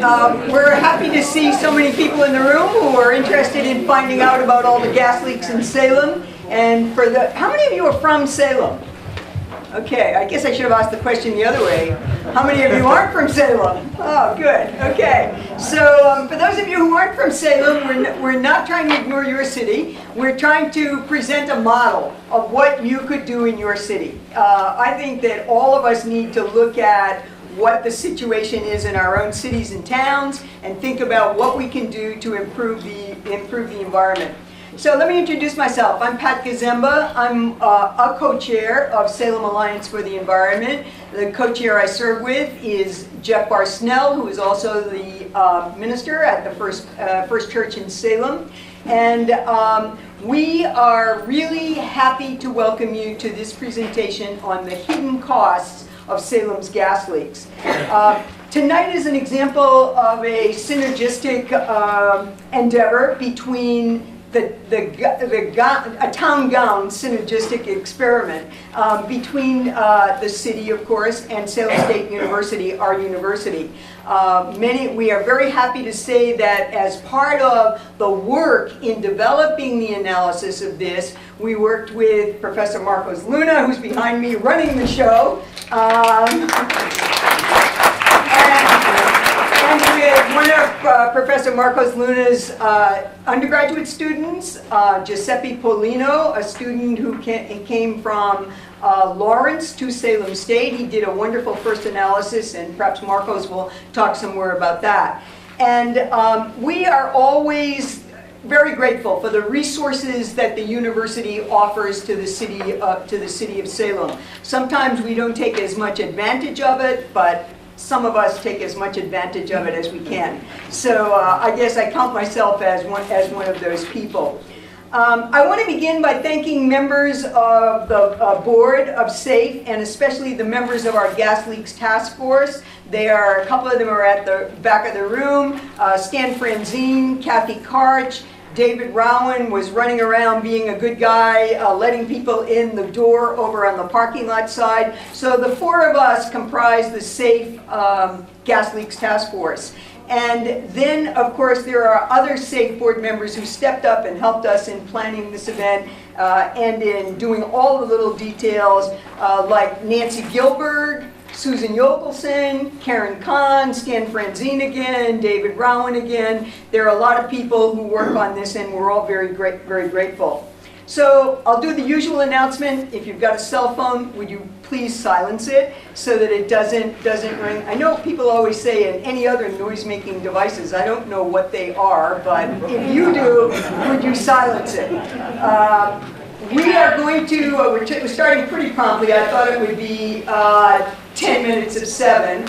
We're happy to see so many people in the room who are interested in finding out about all the gas leaks in Salem. And how many of you are from Salem? Okay, I guess I should have asked the question the other way. How many of you aren't from Salem? Oh, good. Okay. So for those of you who aren't from Salem, we're not trying to ignore your city. We're trying to present a model of what you could do in your city. I think that all of us need to look at what the situation is in our own cities and towns and think about what we can do to improve the environment. So let me introduce myself. I'm Pat Gazemba. I'm a co-chair of Salem Alliance for the Environment. The co-chair I serve with is Jeff Barsnell, who is also the minister at the First Church in Salem. And we are really happy to welcome you to this presentation on the hidden costs of Salem's gas leaks. Tonight is an example of a synergistic endeavor between a town-gown synergistic experiment between the city, of course, and Salem State University, our university. We are very happy to say that as part of the work in developing the analysis of this, we worked with Professor Marcos Luna, who's behind me running the show, and with one of Professor Marcos Luna's undergraduate students, Giuseppe Polino, a student who came from Lawrence to Salem State. He did a wonderful first analysis, and perhaps Marcos will talk some more about that. And we are always very grateful for the resources that the university offers to the city of Salem. Sometimes we don't take as much advantage of it, but some of us take as much advantage of it as we can. So I guess I count myself as one of those people. I want to begin by thanking members of the board of SAFE, and especially the members of our gas leaks task force. A couple of them are at the back of the room. Stan Franzine, Kathy Karch, David Rowan was running around being a good guy, letting people in the door over on the parking lot side. So the four of us comprise the SAFE Gas Leaks Task Force. And then, of course, there are other SAFE board members who stepped up and helped us in planning this event and in doing all the little details, like Nancy Gilberg, Susan Yokelson, Karen Kahn, Stan Franzine again, David Rowan again. There are a lot of people who work on this, and we're all very grateful. So I'll do the usual announcement. If you've got a cell phone, would you please silence it so that it doesn't ring? I know people always say in any other noise-making devices, I don't know what they are, but if you do, would you silence it? We are going to, we're starting pretty promptly. I thought it would be 10 minutes of 7.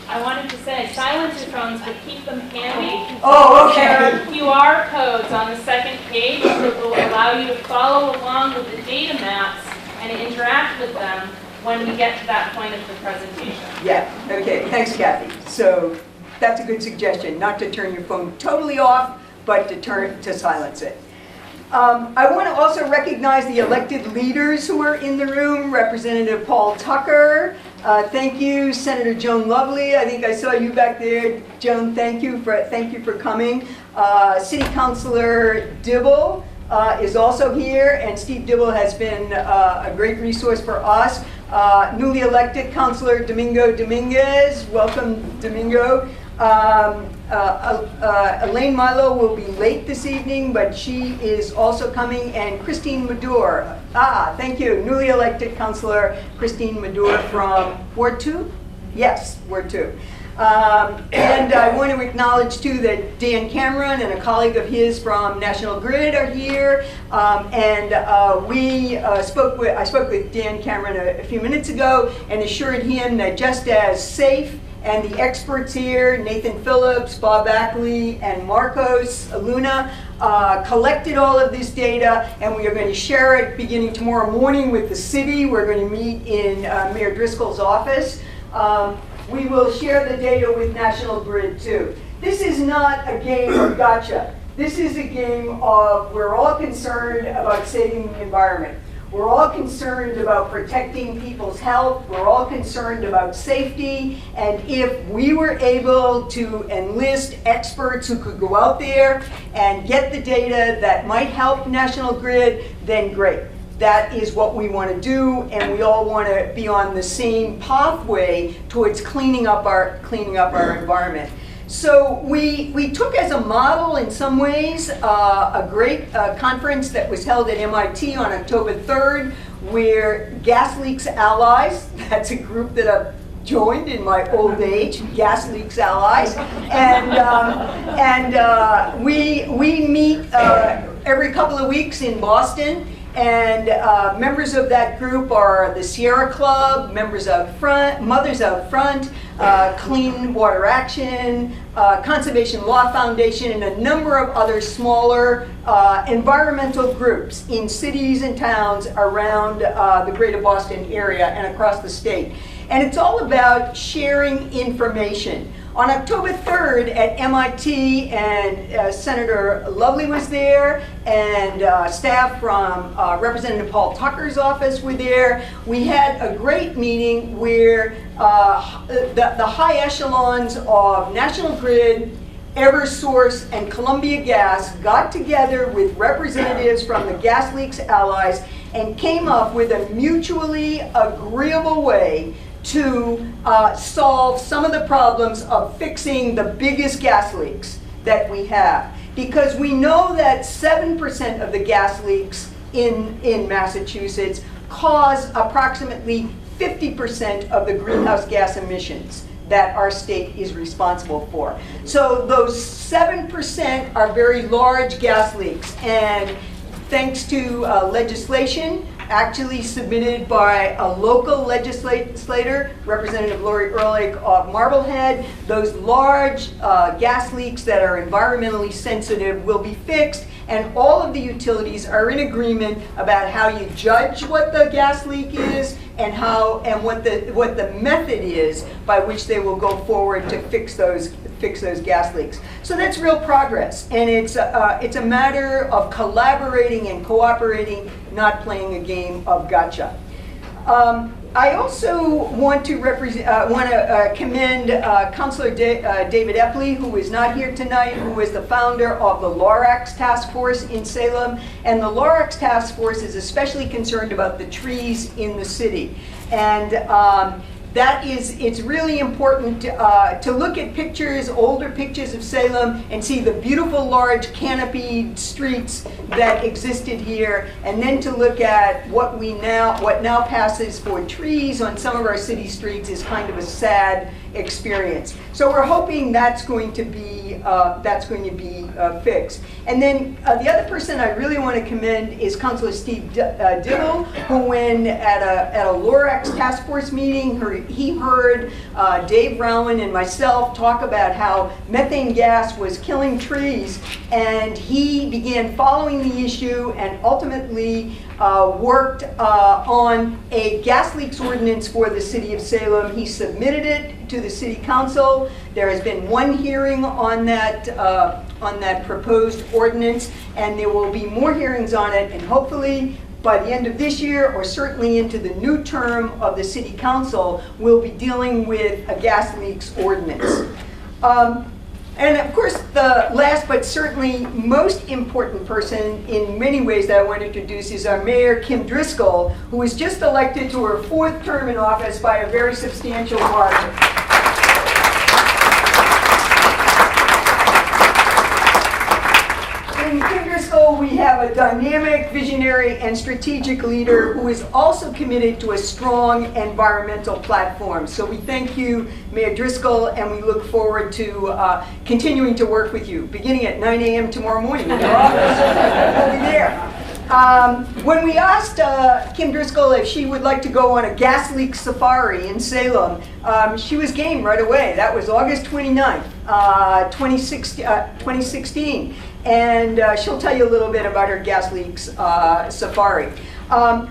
I wanted to say, silence your phones, but keep them handy. Oh, okay. There are QR codes on the second page that will allow you to follow along with the data maps and interact with them when we get to that point of the presentation. Yeah, okay, thanks Kathy. So that's a good suggestion, not to turn your phone totally off, but to silence it. I want to also recognize the elected leaders who are in the room. Representative Paul Tucker, thank you. Senator Joan Lovely, I think I saw you back there. Joan, thank you for coming. City Councilor Dibble is also here, and Steve Dibble has been a great resource for us. Newly elected Councilor Domingo Dominguez, welcome Domingo. Elaine Milo will be late this evening, but she is also coming, and Christine Madure. Thank you. Newly elected Councilor Christine Madure from Ward 2? Yes, Ward 2. And I want to acknowledge too that Dan Cameron and a colleague of his from National Grid are here, and I spoke with Dan Cameron a few minutes ago and assured him that just as SAFE and the experts here, Nathan Phillips, Bob Ackley, and Marcos Luna, collected all of this data, and we are going to share it beginning tomorrow morning with the city. We're going to meet in Mayor Driscoll's office. We will share the data with National Grid too. This is not a game of gotcha. This is a game of we're all concerned about saving the environment. We're all concerned about protecting people's health. We're all concerned about safety. And if we were able to enlist experts who could go out there and get the data that might help National Grid, then great. That is what we want to do, and we all want to be on the same pathway towards cleaning up our environment. So we took as a model, in some ways, a great conference that was held at MIT on October 3rd, where Gas Leaks Allies, that's a group that I've joined in my old age, Gas Leaks Allies, and we meet every couple of weeks in Boston. And members of that group are the Sierra Club, Mothers Out Front, Clean Water Action, Conservation Law Foundation, and a number of other smaller environmental groups in cities and towns around the greater Boston area and across the state. And it's all about sharing information. On October 3rd at MIT, and Senator Lovely was there, and staff from Representative Paul Tucker's office were there. We had a great meeting where the high echelons of National Grid, Eversource, and Columbia Gas got together with representatives from the Gas Leaks Allies and came up with a mutually agreeable way to solve some of the problems of fixing the biggest gas leaks that we have. Because we know that 7% of the gas leaks in Massachusetts cause approximately 50% of the greenhouse gas emissions that our state is responsible for. So those 7% are very large gas leaks, and thanks to legislation actually submitted by a local legislator, Representative Lori Ehrlich of Marblehead, those large gas leaks that are environmentally sensitive will be fixed, and all of the utilities are in agreement about how you judge what the gas leak is and what the method is by which they will go forward to fix those gas leaks. So that's real progress, and it's a matter of collaborating and cooperating, not playing a game of gotcha. I also want to commend Councilor David Epley, who is not here tonight, who is the founder of the Lorax Task Force in Salem. And the Lorax Task Force is especially concerned about the trees in the city. And it's really important to look at pictures, older pictures of Salem, and see the beautiful large canopied streets that existed here, and then to look at what now passes for trees on some of our city streets is kind of a sad experience. So we're hoping that's going to be fixed. And then the other person I really want to commend is Councilor Steve Dibble, who, when at a Lorax task force meeting, he heard Dave Rowan and myself talk about how methane gas was killing trees, and he began following the issue and ultimately worked on a gas leaks ordinance for the city of Salem. He submitted it to the city council. There has been one hearing on that proposed ordinance, and there will be more hearings on it, and hopefully by the end of this year, or certainly into the new term of the city council, we'll be dealing with a gas leaks ordinance. And of course, the last but certainly most important person in many ways that I want to introduce is our Mayor, Kim Driscoll, who was just elected to her 4th term in office by a very substantial margin. In Kim Driscoll, we have a dynamic, visionary, and strategic leader who is also committed to a strong environmental platform. So we thank you, Mayor Driscoll, and we look forward to continuing to work with you, beginning at 9 a.m. tomorrow morning in your office. We'll be there. When we asked Kim Driscoll if she would like to go on a gas leak safari in Salem, she was game right away. That was August 29th, 2016. And she'll tell you a little bit about her gas leaks safari.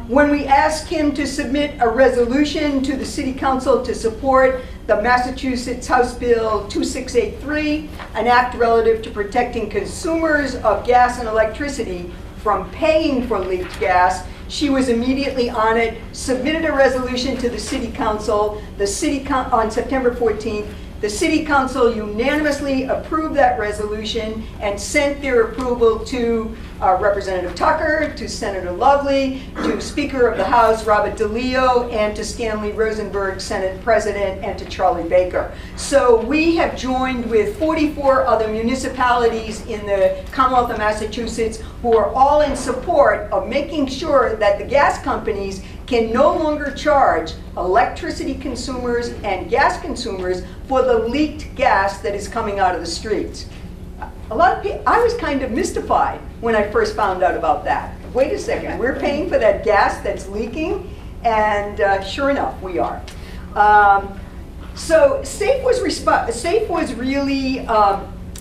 When we asked Kim to submit a resolution to the City Council to support the Massachusetts House Bill 2683, an act relative to protecting consumers of gas and electricity from paying for leaked gas, She was immediately on it, submitted a resolution to the City Council. On September 14th, the City Council unanimously approved that resolution and sent their approval to Representative Tucker, to Senator Lovely, to Speaker of the House Robert DeLeo, and to Stanley Rosenberg, Senate President, and to Charlie Baker. So we have joined with 44 other municipalities in the Commonwealth of Massachusetts who are all in support of making sure that the gas companies can no longer charge electricity consumers and gas consumers for the leaked gas that is coming out of the streets. A lot of people, I was kind of mystified when I first found out about that. Wait a second, we're paying for that gas that's leaking? And sure enough, we are. So SAFE was really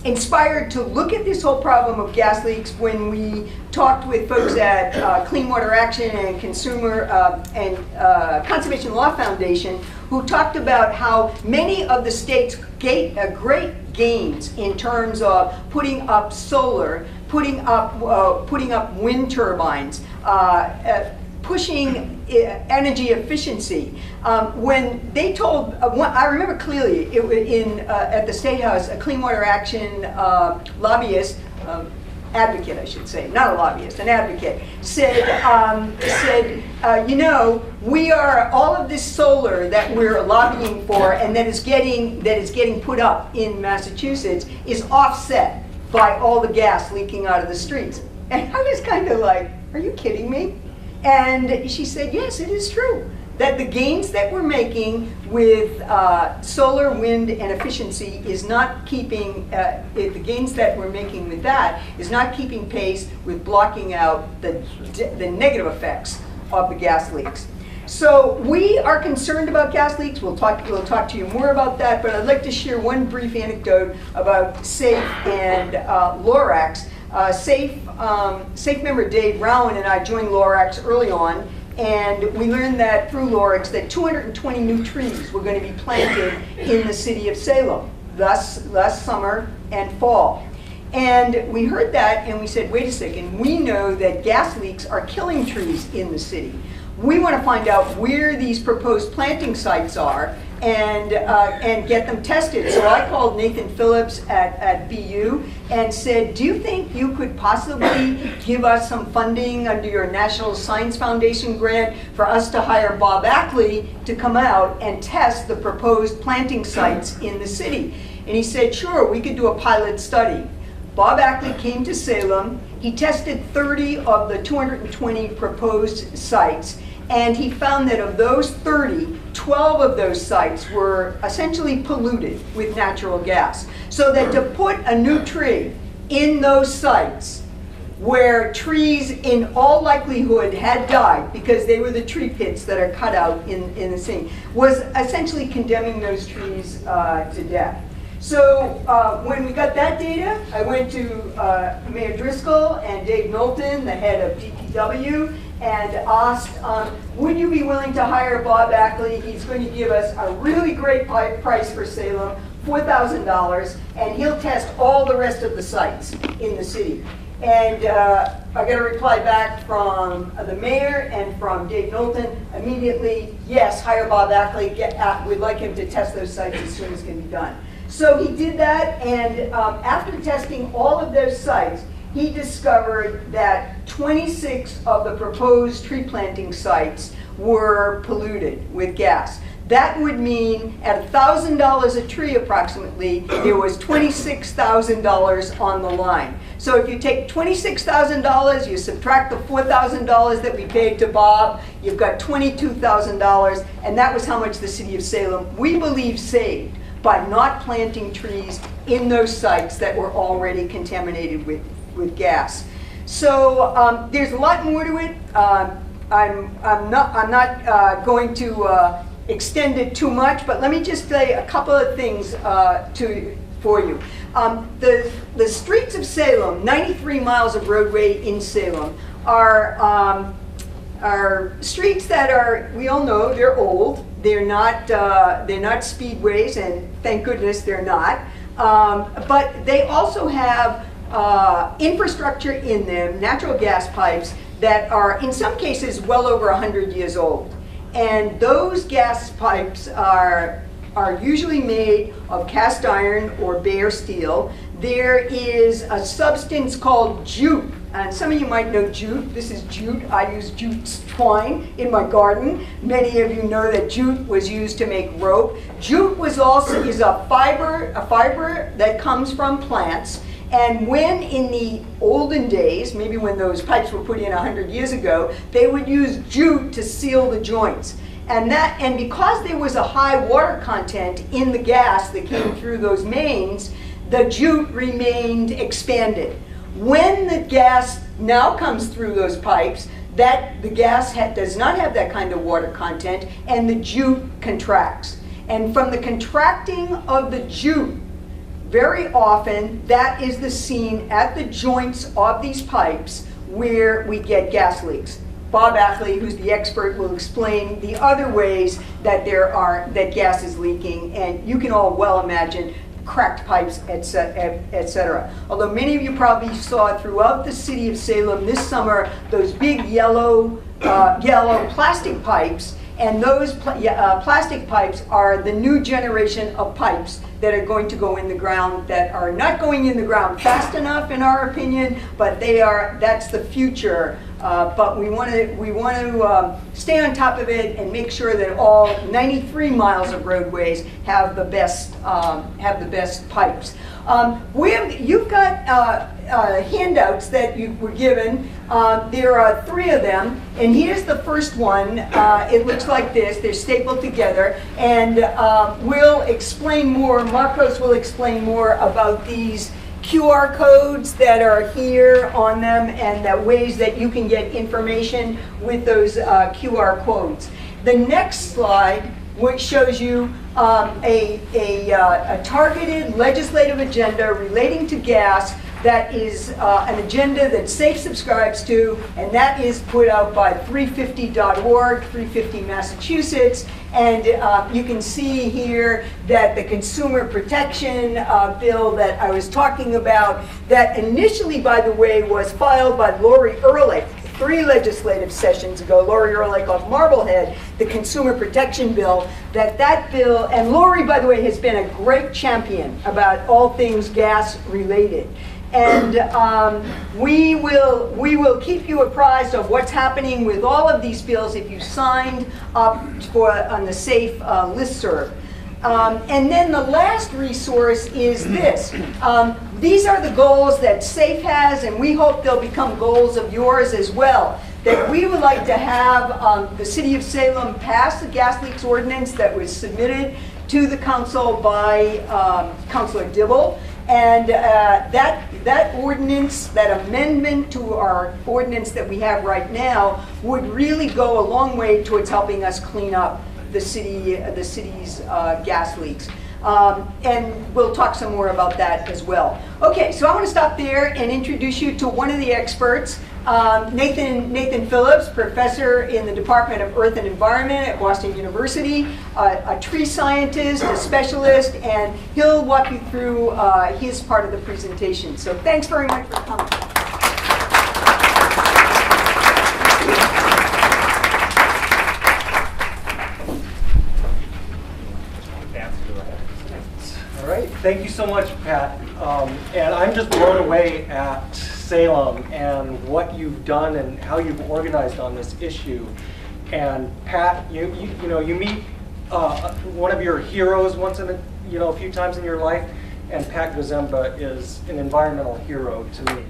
inspired to look at this whole problem of gas leaks when we talked with folks at Clean Water Action and Conservation Law Foundation, who talked about how many of the states great gains in terms of putting up solar, putting up wind turbines, pushing energy efficiency. When they told, I remember clearly at the State House, a Clean Water Action lobbyist, advocate I should say, not a lobbyist, an advocate, said, you know, we are, all of this solar that we're lobbying for and that is getting put up in Massachusetts is offset by all the gas leaking out of the streets. And I was kind of like, are you kidding me? And she said, yes, it is true, that the gains that we're making with solar, wind, and efficiency is not keeping, the gains that we're making with that is not keeping pace with blocking out the negative effects of the gas leaks. So we are concerned about gas leaks. We'll talk to you more about that, but I'd like to share one brief anecdote about SAFE and Lorax. SAFE member Dave Rowan and I joined Lorax early on, and we learned that through Lorax that 220 new trees were going to be planted in the city of Salem last summer and fall. And we heard that and we said, wait a second, we know that gas leaks are killing trees in the city. We want to find out where these proposed planting sites are and get them tested. So I called Nathan Phillips at BU and said, do you think you could possibly give us some funding under your National Science Foundation grant for us to hire Bob Ackley to come out and test the proposed planting sites in the city? And he said, sure, we could do a pilot study. Bob Ackley came to Salem. He tested 30 of the 220 proposed sites, and he found that of those 30, 12 of those sites were essentially polluted with natural gas. So that to put a new tree in those sites where trees in all likelihood had died because they were the tree pits that are cut out in the scene was essentially condemning those trees to death. So when we got that data, I went to Mayor Driscoll and Dave Knowlton, the head of DPW, and asked, would you be willing to hire Bob Ackley? He's going to give us a really great price for Salem, $4,000, and he'll test all the rest of the sites in the city. And I got a reply back from the mayor and from Dave Knowlton immediately, yes, hire Bob Ackley, we'd like him to test those sites as soon as can be done. So he did that, and after testing all of those sites, he discovered that 26 of the proposed tree planting sites were polluted with gas. That would mean at $1,000 a tree approximately, there was $26,000 on the line. So if you take $26,000, you subtract the $4,000 that we paid to Bob, you've got $22,000, and that was how much the city of Salem, we believe, saved by not planting trees in those sites that were already contaminated with gas. So there's a lot more to it. I'm not going to extend it too much, but let me just say a couple of things for you. The streets of Salem, 93 miles of roadway in Salem, are streets that are, we all know, they're old. They're not speedways, and thank goodness they're not. But they also have infrastructure in them, natural gas pipes, that are, in some cases, well over 100 years old. And those gas pipes are usually made of cast iron or bare steel. There is a substance called jute, and some of you might know jute. This is jute. I use jute twine in my garden. Many of you know that jute was used to make rope. Jute is a fiber that comes from plants. And when in the olden days, maybe when those pipes were put in 100 years ago, they would use jute to seal the joints. And because there was a high water content in the gas that came through those mains, the jute remained expanded. When the gas now comes through those pipes, the gas does not have that kind of water content, and the jute contracts. And from the contracting of the jute, very often that is the scene at the joints of these pipes where we get gas leaks. Bob Ackley, who's the expert, will explain the other ways that that gas is leaking, and you can all well imagine cracked pipes, etc. Although many of you probably saw throughout the city of Salem this summer those big yellow plastic pipes, and those plastic pipes are the new generation of pipes that are going to go in the ground, that are not going in the ground fast enough in our opinion, but that's the future. But we want to stay on top of it and make sure that all 93 miles of roadways have the best pipes. You've got handouts that you were given. There are 3 of them, and here's the first one. It looks like this. They're stapled together, and we'll explain more. Marcos will explain more about these QR codes that are here on them, and the ways that you can get information with those QR codes. The next slide, which shows you a targeted legislative agenda relating to gas, that is an agenda that SAFE subscribes to, and that is put out by 350.org, 350 Massachusetts. And you can see here that the consumer protection bill that I was talking about, that initially, by the way, was filed by Lori Ehrlich 3 legislative sessions ago, Lori Ehrlich of Marblehead, the consumer protection bill, that bill, and Lori, by the way, has been a great champion about all things gas related. And we will keep you apprised of what's happening with all of these bills if you signed up on the SAFE listserv. And then the last resource is this. These are the goals that SAFE has, and we hope they'll become goals of yours as well. That we would like to have the City of Salem pass the gas leaks ordinance that was submitted to the council by Councilor Dibble. And that ordinance, that amendment to our ordinance that we have right now, would really go a long way towards helping us clean up the city's gas leaks. And we'll talk some more about that as well. Okay, so I want to stop there and introduce you to one of the experts, Nathan Phillips, professor in the Department of Earth and Environment at Boston University, a tree scientist, a specialist, and he'll walk you through his part of the presentation. So thanks very much for coming. All right, thank you so much, Pat. And I'm just blown away at Salem and what you've done and how you've organized on this issue. And Pat, you meet one of your heroes once in a few times in your life, and Pat Gazemba is an environmental hero to me.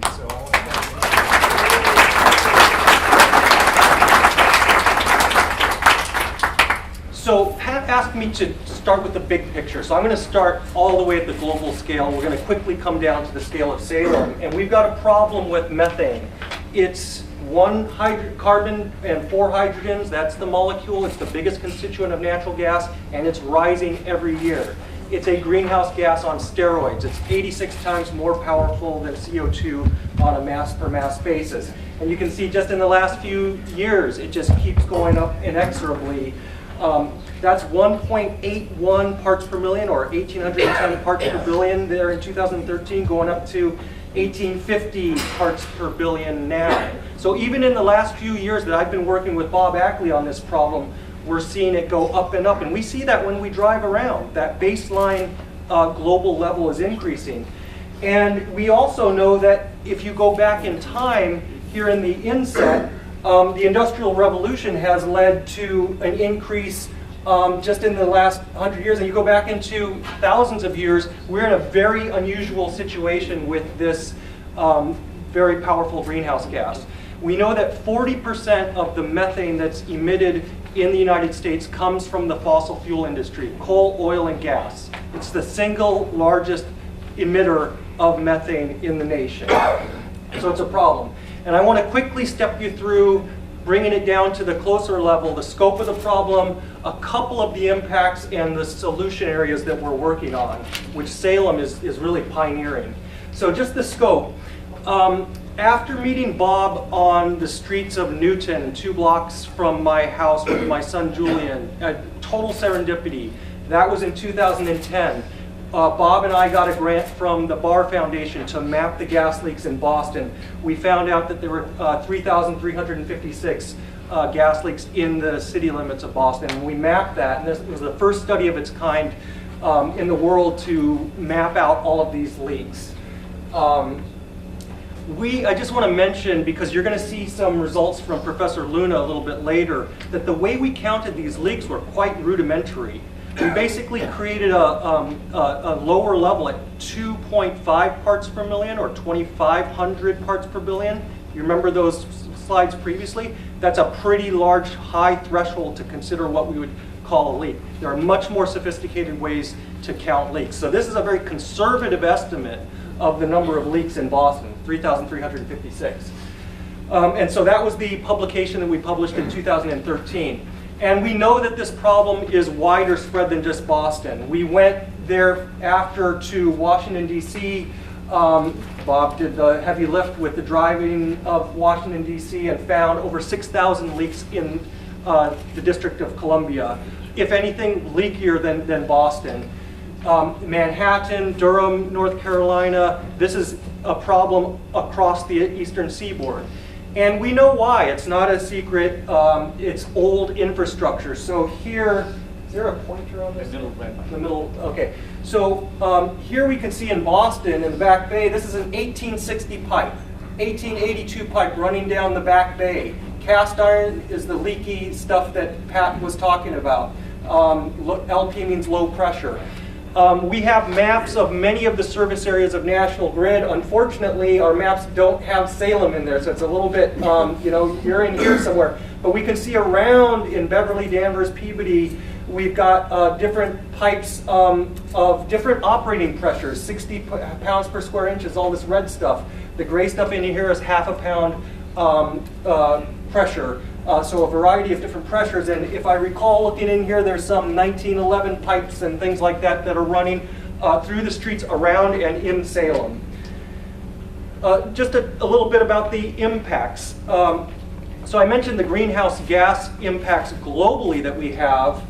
So Pat asked me to start with the big picture. So I'm going to start all the way at the global scale. We're going to quickly come down to the scale of Salem. And we've got a problem with methane. It's 1 carbon and 4 hydrogens. That's the molecule. It's the biggest constituent of natural gas, and it's rising every year. It's a greenhouse gas on steroids. It's 86 times more powerful than CO2 on a mass per mass basis. And you can see just in the last few years, it just keeps going up inexorably. That's 1.81 parts per million, or 1,810 parts per billion there in 2013, going up to 1850 parts per billion now. So even in the last few years that I've been working with Bob Ackley on this problem, we're seeing it go up and up. And we see that when we drive around, that baseline global level is increasing. And we also know that if you go back in time, here in the inset, the Industrial Revolution has led to an increase just in the last 100 years. And you go back into thousands of years, we're in a very unusual situation with this very powerful greenhouse gas. We know that 40% of the methane that's emitted in the United States comes from the fossil fuel industry, coal, oil, and gas. It's the single largest emitter of methane in the nation. So it's a problem. And I want to quickly step you through bringing it down to the closer level, the scope of the problem, a couple of the impacts, and the solution areas that we're working on, which Salem is really pioneering. So just the scope. After meeting Bob on the streets of Newton, 2 blocks from my house with my son Julian, a total serendipity, that was in 2010. Bob and I got a grant from the Barr Foundation to map the gas leaks in Boston. We found out that there were 3,356 gas leaks in the city limits of Boston. And we mapped that, and this was the first study of its kind in the world to map out all of these leaks. I just want to mention, because you're going to see some results from Professor Luna a little bit later, that the way we counted these leaks were quite rudimentary. We basically created a lower level at 2.5 parts per million or 2,500 parts per billion. You remember those slides previously? That's a pretty large, high threshold to consider what we would call a leak. There are much more sophisticated ways to count leaks. So this is a very conservative estimate of the number of leaks in Boston, 3,356. And so that was the publication that we published in 2013. And we know that this problem is wider spread than just Boston. We went thereafter to Washington, D.C. Bob did the heavy lift with the driving of Washington, D.C. and found over 6,000 leaks in the District of Columbia. If anything, leakier than Boston. Manhattan, Durham, North Carolina, this is a problem across the eastern seaboard. And we know why. It's not a secret. It's old infrastructure. So here, is there a pointer on this? The middle, right. The middle, okay. So here we can see in Boston, in the Back Bay, this is an 1860 pipe, 1882 pipe running down the Back Bay. Cast iron is the leaky stuff that Pat was talking about. LP means low pressure. We have maps of many of the service areas of National Grid. Unfortunately, our maps don't have Salem in there, so it's a little bit, you know, you're in here somewhere. But we can see around in Beverly, Danvers, Peabody, we've got different pipes of different operating pressures, 60 pounds per square inch is all this red stuff. The gray stuff in here is half a pound pressure. So a variety of different pressures, and if I recall looking in here, there's some 1911 pipes and things like that that are running through the streets around and in Salem. Just a little bit about the impacts. So I mentioned the greenhouse gas impacts globally that we have.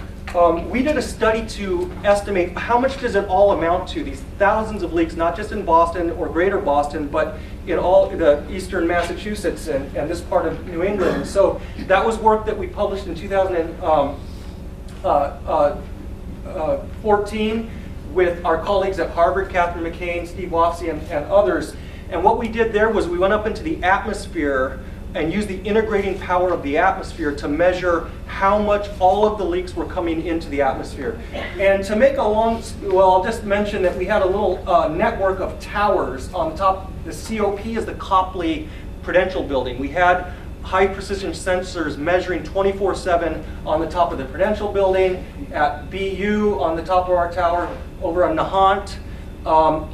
We did a study to estimate how much does it all amount to, these thousands of leaks, not just in Boston or greater Boston, but in all the eastern Massachusetts and this part of New England. And so that was work that we published in 2014 with our colleagues at Harvard, Catherine McCain, Steve Wofsy, and others. And what we did there was we went up into the atmosphere and used the integrating power of the atmosphere to measure how much all of the leaks were coming into the atmosphere. And to make a long, well, I'll just mention that we had a little network of towers on the top. The COP is the Copley Prudential Building. We had high precision sensors measuring 24/7 on the top of the Prudential Building, at BU on the top of our tower, over on Nahant,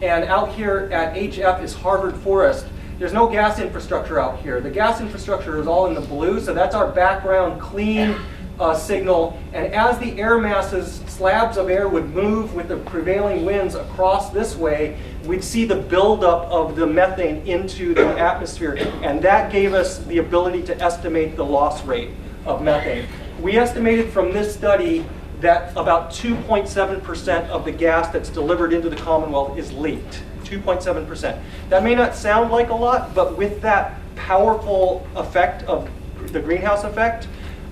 and out here at HF is Harvard Forest. There's no gas infrastructure out here. The gas infrastructure is all in the blue, so that's our background clean signal. And as the air masses, slabs of air would move with the prevailing winds across this way, we'd see the buildup of the methane into the atmosphere. And that gave us the ability to estimate the loss rate of methane. We estimated from this study that about 2.7% of the gas that's delivered into the Commonwealth is leaked. 2.7%. That may not sound like a lot, but with that powerful effect of the greenhouse effect,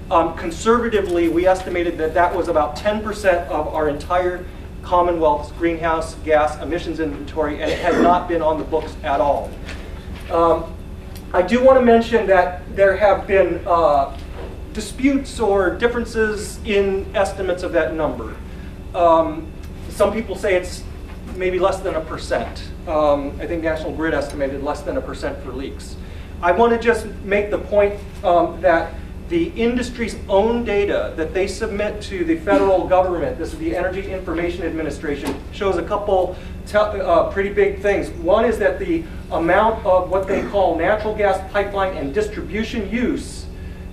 conservatively, we estimated that that was about 10% of our entire Commonwealth's greenhouse gas emissions inventory, and it had not been on the books at all. I do want to mention that there have been disputes or differences in estimates of that number. Some people say it's maybe less than 1%. I think National Grid estimated less than 1% for leaks. I want to just make the point that the industry's own data that they submit to the federal government, this is the Energy Information Administration, shows a couple pretty big things. One is that the amount of what they call natural gas pipeline and distribution use,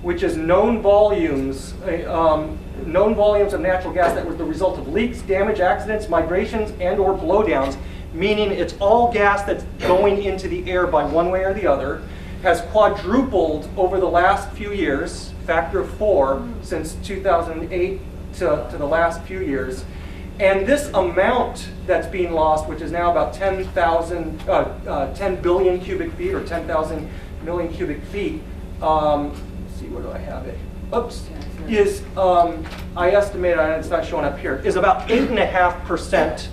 which is known volumes of natural gas that was the result of leaks, damage, accidents, migrations, and or blowdowns, meaning it's all gas that's going into the air by one way or the other, has quadrupled over the last few years, factor of 4, since 2008 to the last few years. And this amount that's being lost, which is now about 10 billion cubic feet or 10,000 million cubic feet, let's see, where do I have it? Oops, is, I estimate, it's not showing up here, is about 8.5%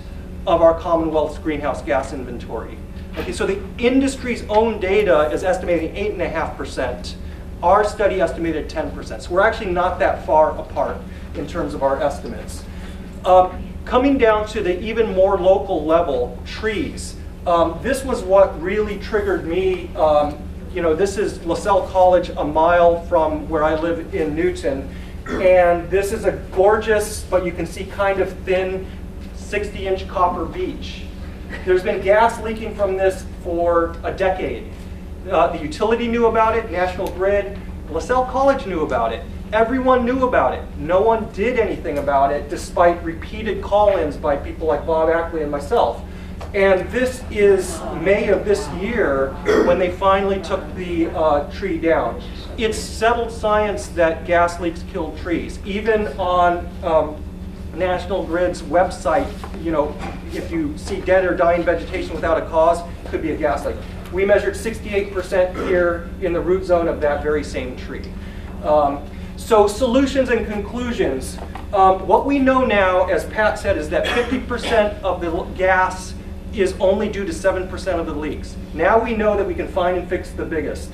of our Commonwealth's greenhouse gas inventory. Okay, so the industry's own data is estimating 8.5%. Our study estimated 10%. So we're actually not that far apart in terms of our estimates. Coming down to the even more local level, trees. This was what really triggered me. This is LaSalle College, a mile from where I live in Newton. And this is a gorgeous, but you can see kind of thin, 60-inch copper beach. There's been gas leaking from this for a decade. The utility knew about it, National Grid, LaSalle College knew about it. Everyone knew about it. No one did anything about it, despite repeated call-ins by people like Bob Ackley and myself. And this is May of this year when they finally took the tree down. It's settled science that gas leaks kill trees. Even on National Grid's website, if you see dead or dying vegetation without a cause, it could be a gas leak. We measured 68% here in the root zone of that very same tree. So solutions and conclusions. What we know now, as Pat said, is that 50% of the gas is only due to 7% of the leaks. Now we know that we can find and fix the biggest.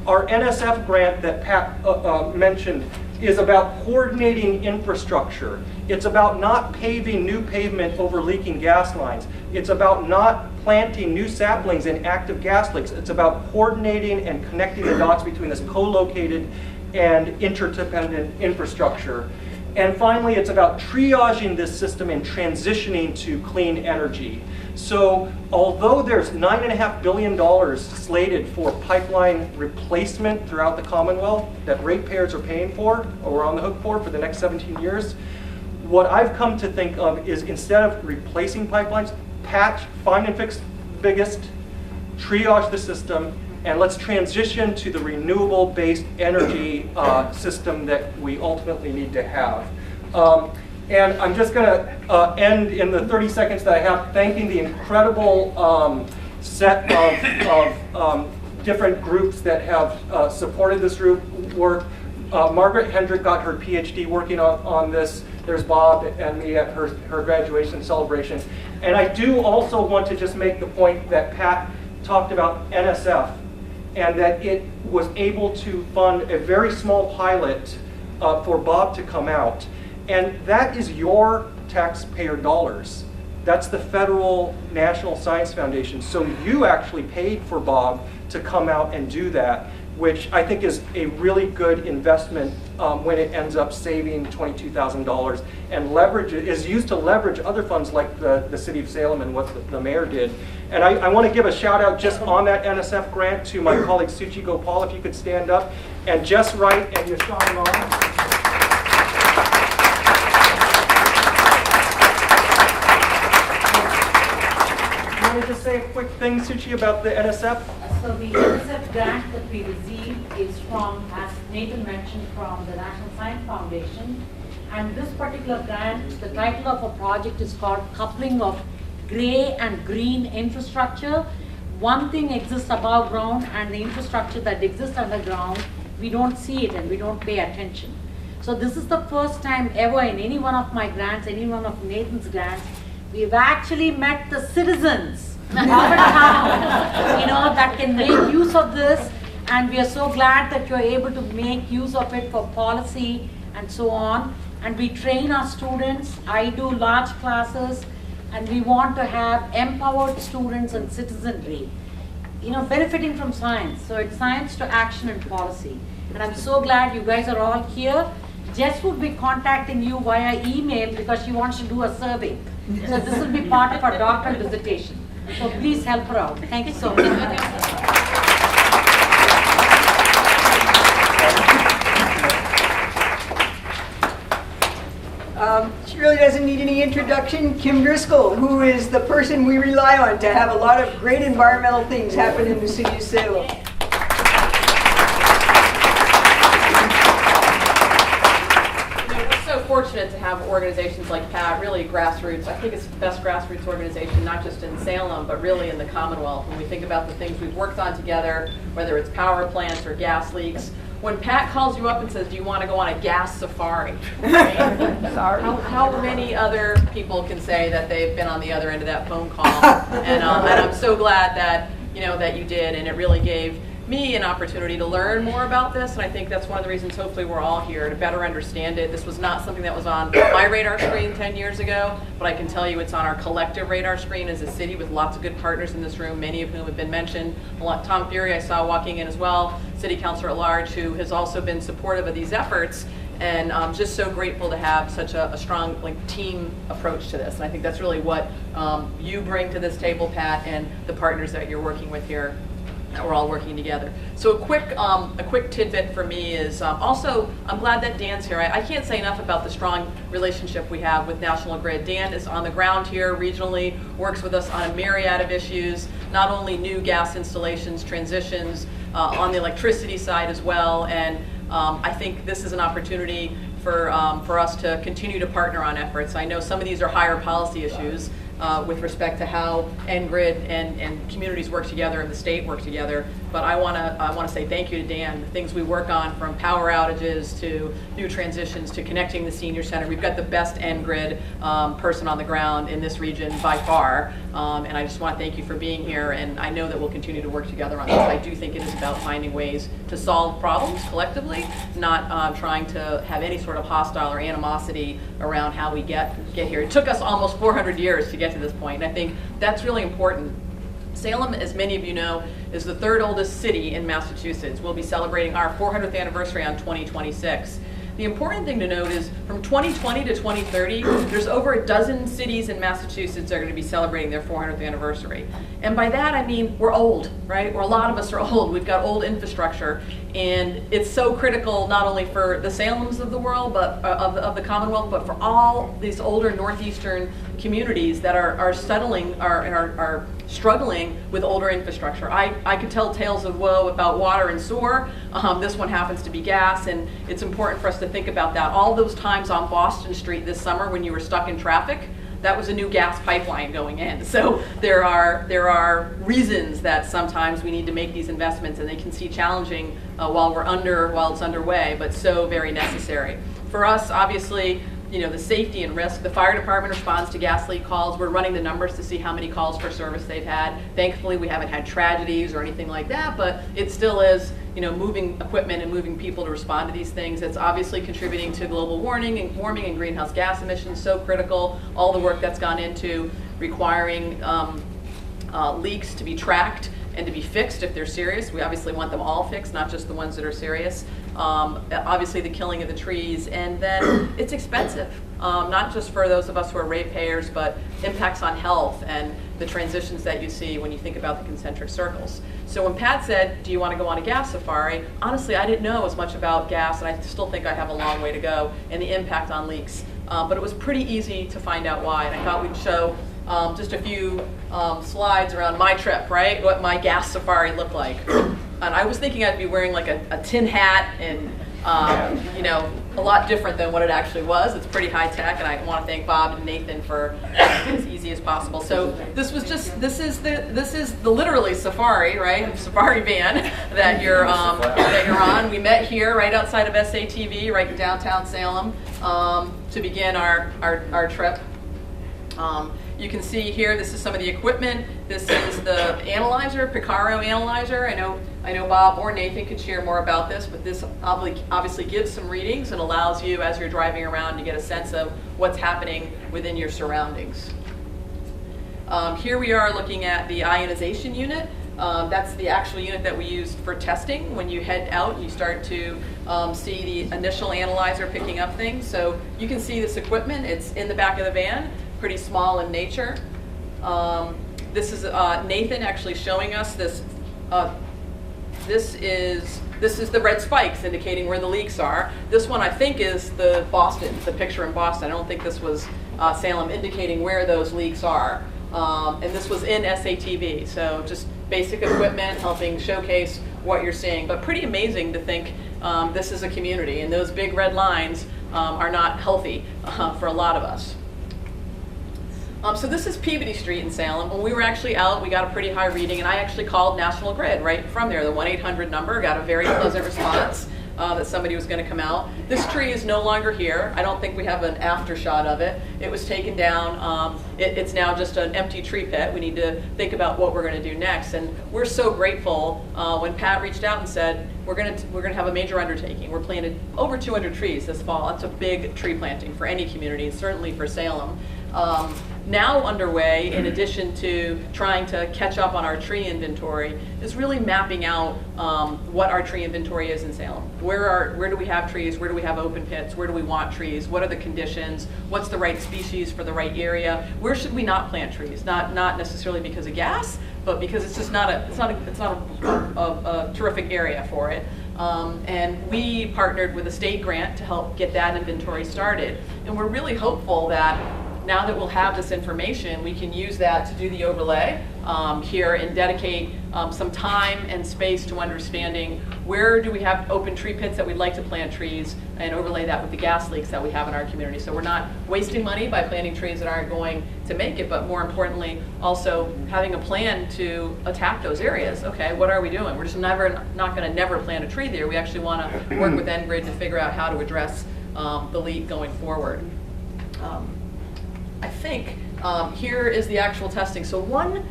Our NSF grant that Pat mentioned is about coordinating infrastructure. It's about not paving new pavement over leaking gas lines. It's about not planting new saplings in active gas leaks. It's about coordinating and connecting the dots between this co-located and interdependent infrastructure. And finally, it's about triaging this system and transitioning to clean energy. So although there's $9.5 billion slated for pipeline replacement throughout the Commonwealth that ratepayers are paying for, or we're on the hook for the next 17 years, what I've come to think of is instead of replacing pipelines, patch, find and fix the biggest, triage the system, and let's transition to the renewable-based energy system that we ultimately need to have. And I'm just going to end in the 30 seconds that I have thanking the incredible set of different groups that have supported this work. Margaret Hendrick got her PhD working on this. There's Bob and me at her graduation celebration. And I do also want to just make the point that Pat talked about NSF, and that it was able to fund a very small pilot for Bob to come out. And that is your taxpayer dollars. That's the Federal National Science Foundation. So you actually paid for Bob to come out and do that, which I think is a really good investment when it ends up saving $22,000 and is used to leverage other funds like the City of Salem and what the mayor did. And I want to give a shout out just on that NSF grant to my colleague Suchi Gopal, if you could stand up, and Jess Wright and Yashan Long. You want to just say a quick thing, Suchi, about the NSF? So the NSF grant that we received is from, as Nathan mentioned, from the National Science Foundation. And this particular grant, the title of a project is called Coupling of gray and green infrastructure. One thing exists above ground, and the infrastructure that exists underground, we don't see it and we don't pay attention. So this is the first time ever in any one of my grants, any one of Nathan's grants, we've actually met the citizens of a town, that can make use of this, and we are so glad that you're able to make use of it for policy and so on. And we train our students. I do large classes, and we want to have empowered students and citizenry, benefiting from science. So it's science to action and policy. And I'm so glad you guys are all here. Jess would be contacting you via email because she wants to do a survey. So this will be part of our doctoral dissertation. So please help her out. Thank you so much. She really doesn't need any introduction. Kim Driscoll, who is the person we rely on to have a lot of great environmental things happen in the city of Salem. We're so fortunate to have organizations like PAT, really grassroots. I think it's the best grassroots organization, not just in Salem, but really in the Commonwealth. When we think about the things we've worked on together, whether it's power plants or gas leaks, when Pat calls you up and says, do you want to go on a gas safari? Sorry. How many other people can say that they've been on the other end of that phone call? And I'm so glad that, that you did, and it really gave me an opportunity to learn more about this, and I think that's one of the reasons hopefully we're all here to better understand it. This was not something that was on my radar screen 10 years ago, but I can tell you it's on our collective radar screen as a city with lots of good partners in this room, many of whom have been mentioned. Tom Fury I saw walking in as well, City Councilor at Large, who has also been supportive of these efforts, and I'm just so grateful to have such a strong team approach to this. And I think that's really what you bring to this table, Pat, and the partners that you're working with here, that we're all working together. So a quick tidbit for me is also, I'm glad that Dan's here. I can't say enough about the strong relationship we have with National Grid. Dan is on the ground here regionally, works with us on a myriad of issues, not only new gas installations, transitions, on the electricity side as well, and I think this is an opportunity for us to continue to partner on efforts. I know some of these are higher policy issues, with respect to how NGrid and communities work together and the state work together. But I want to say thank you to Dan. The things we work on, from power outages to new transitions to connecting the senior center. We've got the best NGrid person on the ground in this region by far. And I just want to thank you for being here. And I know that we'll continue to work together on this. I do think it is about finding ways to solve problems collectively, not trying to have any sort of hostile or animosity around how we get here. It took us almost 400 years to get to this point, and I think that's really important. Salem, as many of you know, is the third oldest city in Massachusetts. We'll be celebrating our 400th anniversary on 2026. The important thing to note is from 2020 to 2030, there's over a dozen cities in Massachusetts that are going to be celebrating their 400th anniversary. And by that I mean we're old, right? Or a lot of us are old. We've got old infrastructure, and it's so critical not only for the Salems of the world, but of the Commonwealth, but for all these older northeastern communities that are struggling with older infrastructure. I could tell tales of woe about water and sewer. This one happens to be gas, and it's important for us to think about that. All those times on Boston Street this summer when you were stuck in traffic, that was a new gas pipeline going in. So there are reasons that sometimes we need to make these investments, and they can seem challenging while it's underway, but so very necessary. For us, obviously, the safety and risk. The fire department responds to gas leak calls. We're running the numbers to see how many calls for service they've had. Thankfully, we haven't had tragedies or anything like that, but it still is, moving equipment and moving people to respond to these things. It's obviously contributing to global warming and greenhouse gas emissions, so critical. All the work that's gone into requiring leaks to be tracked and to be fixed if they're serious. We obviously want them all fixed, not just the ones that are serious. Obviously the killing of the trees, and then it's expensive, not just for those of us who are ratepayers, but impacts on health and the transitions that you see when you think about the concentric circles. So when Pat said, do you want to go on a gas safari, honestly I didn't know as much about gas, and I still think I have a long way to go, and the impact on leaks. But it was pretty easy to find out why, and I thought we'd show just a few slides around my trip, right? What my gas safari looked like. And I was thinking I'd be wearing like a tin hat and you know, a lot different than what it actually was. It's pretty high tech, and I want to thank Bob and Nathan for making it as easy as possible. So this is the literally safari, right? Safari van that you're on. We met here right outside of SATV, right in downtown Salem, to begin our trip. You can see here, this is some of the equipment. This is the analyzer, Picaro analyzer. I know Bob or Nathan could share more about this, but this obviously gives some readings and allows you, as you're driving around, to get a sense of what's happening within your surroundings. Here we are looking at the ionization unit. That's the actual unit that we use for testing. When you head out, you start to see the initial analyzer picking up things. So you can see this equipment. It's in the back of the van, pretty small in nature. This is Nathan actually showing us this. This is the red spikes indicating where the leaks are. This one I think is the picture in Boston. I don't think this was Salem, indicating where those leaks are. And this was in SATV, so just basic equipment helping showcase what you're seeing. But pretty amazing to think this is a community, and those big red lines are not healthy for a lot of us. So this is Peabody Street in Salem. When we were actually out, we got a pretty high reading, and I actually called National Grid right from there, the 1-800 number, got a very pleasant response that somebody was going to come out. This tree is no longer here. I don't think we have an after shot of it. It was taken down. It's now just an empty tree pit. We need to think about what we're going to do next. And we're so grateful when Pat reached out and said, we're going to have a major undertaking. We're planted over 200 trees this fall. That's a big tree planting for any community, and certainly for Salem. Now underway, in addition to trying to catch up on our tree inventory, is really mapping out what our tree inventory is in Salem. Where do we have trees? Where do we have open pits? Where do we want trees? What are the conditions? What's the right species for the right area? Where should we not plant trees? Not necessarily because of gas, but because it's just not a terrific area for it. And we partnered with a state grant to help get that inventory started. And we're really hopeful that now that we'll have this information, we can use that to do the overlay here and dedicate some time and space to understanding where do we have open tree pits that we'd like to plant trees, and overlay that with the gas leaks that we have in our community. So we're not wasting money by planting trees that aren't going to make it, but more importantly, also having a plan to attack those areas. Okay, what are we doing? We're just not going to never plant a tree there. We actually want to work with NGrid to figure out how to address the leak going forward. I think here is the actual testing. So one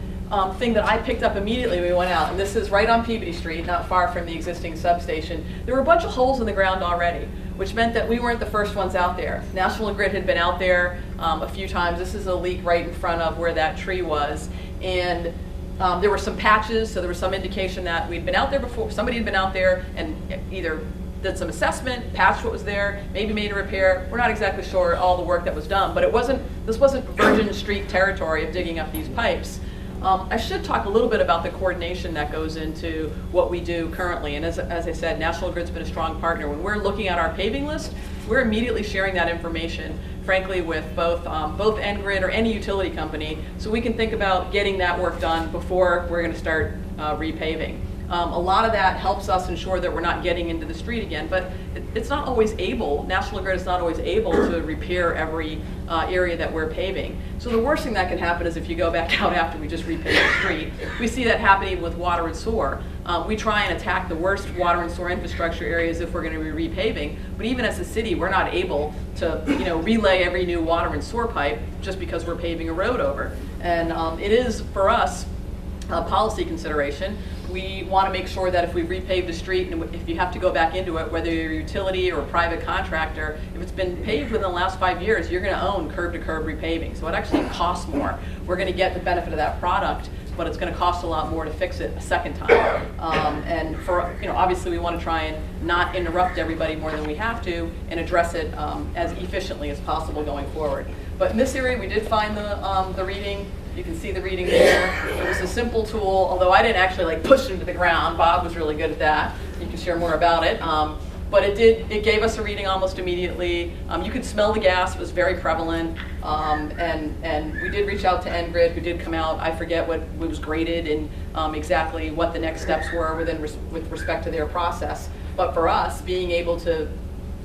thing that I picked up immediately when we went out, and this is right on Peabody Street, not far from the existing substation, there were a bunch of holes in the ground already, which meant that we weren't the first ones out there. National Grid had been out there a few times. This is a leak right in front of where that tree was. And there were some patches, so there was some indication that we'd been out there before, somebody had been out there and either did some assessment, patched what was there, maybe made a repair. We're not exactly sure all the work that was done, but this wasn't Virgin Street territory of digging up these pipes. I should talk a little bit about the coordination that goes into what we do currently. And as I said, National Grid's been a strong partner. When we're looking at our paving list, we're immediately sharing that information, frankly, with both NGrid or any utility company, so we can think about getting that work done before we're going to start repaving. A lot of that helps us ensure that we're not getting into the street again, but it's not always able, National Grid is not always able to repair every area that we're paving. So the worst thing that can happen is if you go back out after we just repave the street. We see that happening with water and sewer. We try and attack the worst water and sewer infrastructure areas if we're going to be repaving, but even as a city, we're not able to relay every new water and sewer pipe just because we're paving a road over. And it is, for us, a policy consideration. We want to make sure that if we repave the street, and if you have to go back into it, whether you're a utility or a private contractor, if it's been paved within the last 5 years, you're going to own curb-to-curb repaving. So it actually costs more. We're going to get the benefit of that product, but it's going to cost a lot more to fix it a second time. And for obviously we want to try and not interrupt everybody more than we have to, and address it as efficiently as possible going forward. But in this area, we did find the reading. You can see the reading there. It was a simple tool, although I didn't actually push it into the ground. Bob was really good at that. You can share more about it. But it gave us a reading almost immediately. You could smell the gas. It was very prevalent. And we did reach out to NGrid, who did come out. I forget what was graded and exactly what the next steps were with respect to their process. But for us, being able to,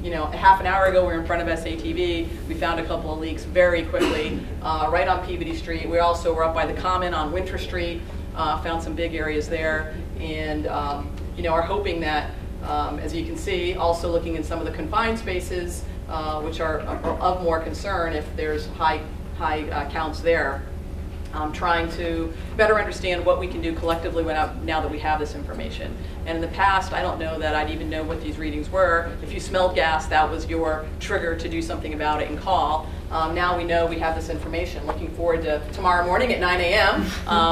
you know, a half an hour ago we were in front of SATV, we found a couple of leaks very quickly, right on Peabody Street. We also were up by the Common on Winter Street, found some big areas there, and you know, are hoping that, as you can see, also looking in some of the confined spaces, which are of more concern if there's high counts there. Trying to better understand what we can do collectively now that we have this information. And in the past, I don't know that I'd even know what these readings were. If you smelled gas, that was your trigger to do something about it and call. Now we know we have this information. Looking forward to tomorrow morning at 9 a.m.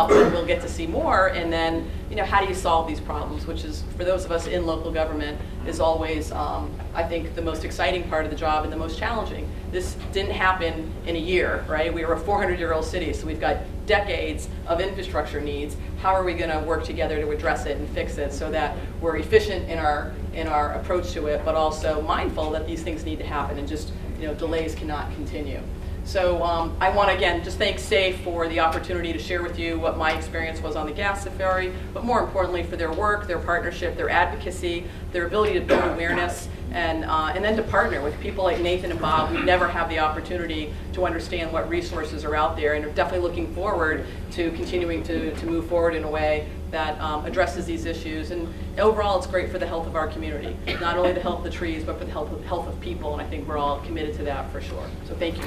When we'll get to see more. And then, you know, how do you solve these problems? Which is, for those of us in local government, is always, I think, the most exciting part of the job and the most challenging. This didn't happen in a year, right? We are a 400-year-old city, so we've got decades of infrastructure needs. How are we going to work together to address it and fix it so that we're efficient in our approach to it, but also mindful that these things need to happen and just, you know, delays cannot continue. So I want to again just thank SAFE for the opportunity to share with you what my experience was on the gas safari, but more importantly for their work, their partnership, their advocacy, their ability to build awareness, and then to partner with people like Nathan and Bob who never have the opportunity to understand what resources are out there, and are definitely looking forward to continuing to move forward in a way that addresses these issues. And overall, it's great for the health of our community. Not only the health of the trees, but for the health of people, and I think we're all committed to that for sure. So thank you.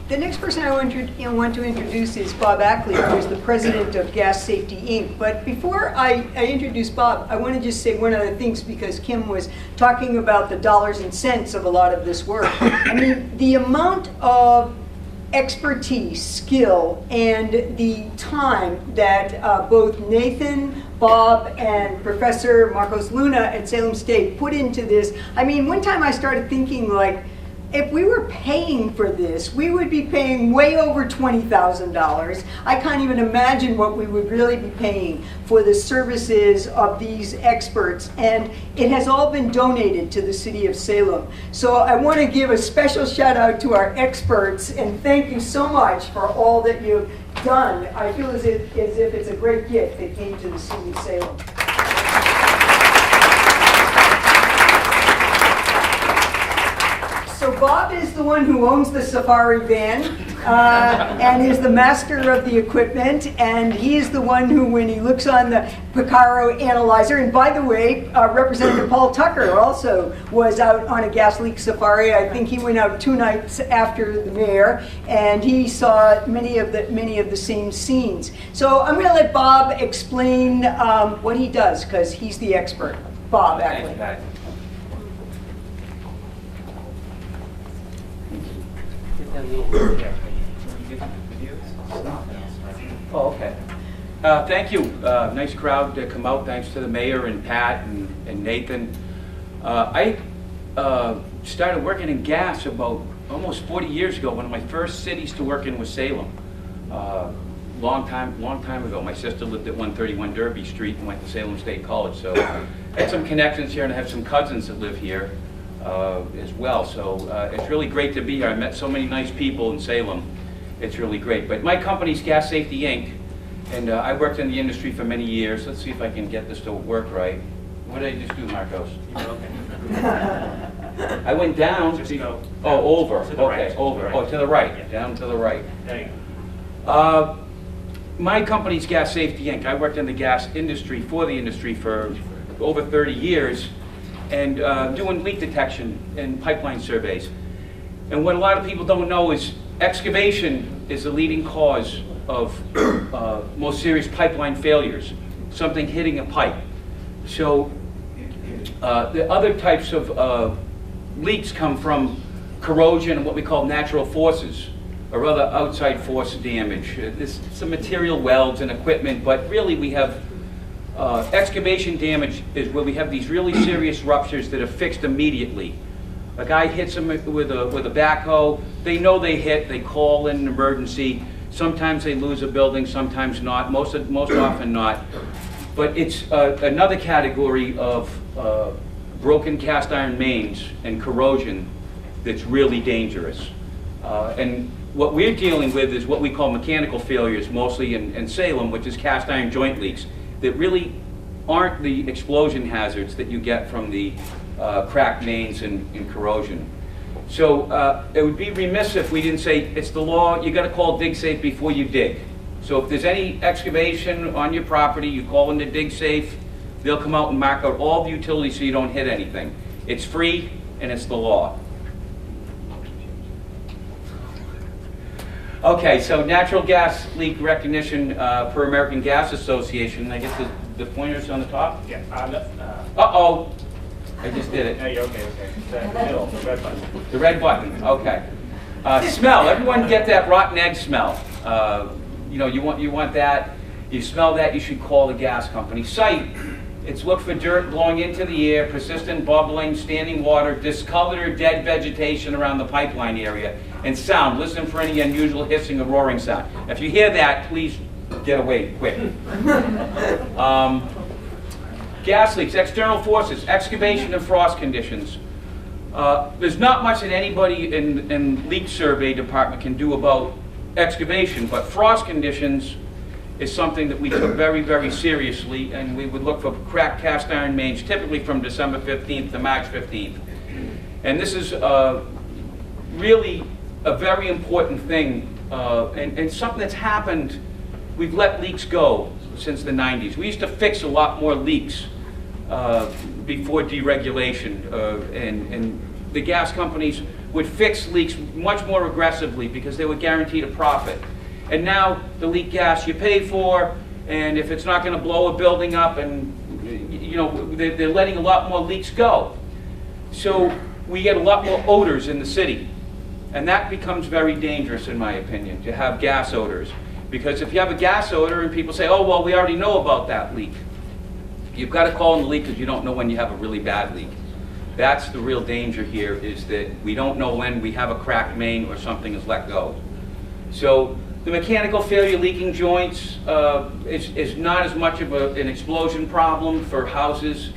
The next person I want to introduce is Bob Ackley, who is the president of Gas Safety, Inc. But before I introduce Bob, I want to just say one other thing, because Kim was talking about the dollars and cents of a lot of this work. I mean, the amount of expertise, skill, and the time that both Nathan, Bob, and Professor Marcos Luna at Salem State put into this. I mean, one time I started thinking, like, if we were paying for this, we would be paying way over $20,000. I can't even imagine what we would really be paying for the services of these experts. And it has all been donated to the city of Salem. So I want to give a special shout out to our experts and thank you so much for all that you've done. I feel as if it's a great gift that came to the city of Salem. So Bob is the one who owns the safari van and is the master of the equipment, and he is the one who, when he looks on the Picaro analyzer, and by the way, Representative Paul Tucker also was out on a gas leak safari. I think he went out 2 nights after the mayor, and he saw many of the same scenes. So I'm going to let Bob explain what he does, because he's the expert. Bob Ackley. Thanks, Pat. Oh, okay. Thank you. Nice crowd to come out. Thanks to the mayor and Pat and Nathan. I started working in gas about almost 40 years ago. One of my first cities to work in was Salem. Long time ago. My sister lived at 131 Derby Street and went to Salem State College. So I had some connections here, and I have some cousins that live here as well. So it's really great to be here. I met so many nice people in Salem. It's really great. But my company's Gas Safety, Inc. And I worked in the industry for many years. Let's see if I can get this to work right. What did I just do, Marcos? I went down. Just go. Oh, over. To the Okay, right. over. Right. Oh, to the right. Yeah. Down to the right. There you go. My company's Gas Safety, Inc. I worked in the gas industry, for the industry, for over 30 years, and doing leak detection and pipeline surveys. And what a lot of people don't know is excavation is the leading cause of most serious pipeline failures, something hitting a pipe. So the other types of leaks come from corrosion and what we call natural forces, or other outside force damage. There's some material welds and equipment, but really we have excavation damage is where we have these really serious ruptures that are fixed immediately. A guy hits them with a backhoe, they know they hit, they call in an emergency. Sometimes they lose a building, sometimes not, most often not. But it's another category of broken cast iron mains and corrosion that's really dangerous. And what we're dealing with is what we call mechanical failures, mostly in Salem, which is cast iron joint leaks that really aren't the explosion hazards that you get from the cracked mains and corrosion. So it would be remiss if we didn't say it's the law, you got to call DigSafe before you dig. So if there's any excavation on your property, you call into DigSafe, they'll come out and mark out all the utilities so you don't hit anything. It's free and it's the law. Okay, so natural gas leak recognition per American Gas Association. I guess the pointer's on the top? Yeah. Uh-oh. I just did it. No, you're okay. The middle, the red button. The red button, okay. Smell, everyone get that rotten egg smell. You know, you want that, you smell that, you should call the gas company. Sight, it's look for dirt blowing into the air, persistent bubbling, standing water, discolored or dead vegetation around the pipeline area. And sound, listen for any unusual hissing or roaring sound. If you hear that, please get away quick. Gas leaks, external forces, excavation and frost conditions. There's not much that anybody in leak survey department can do about excavation, but frost conditions is something that we took very, very seriously, and we would look for cracked cast iron mains, typically from December 15th to March 15th. And this is really a very important thing, and something that's happened. We've let leaks go since the 90s. We used to fix a lot more leaks before deregulation, and the gas companies would fix leaks much more aggressively because they were guaranteed a profit. And now the leak gas you pay for, and if it's not going to blow a building up, and you know they're letting a lot more leaks go. So we get a lot more odors in the city. And that becomes very dangerous, in my opinion, to have gas odors. Because if you have a gas odor and people say, oh, well, we already know about that leak, you've got to call in the leak because you don't know when you have a really bad leak. That's the real danger here, is that we don't know when we have a cracked main or something is let go. So the mechanical failure, leaking joints, is not as much of an explosion problem for houses,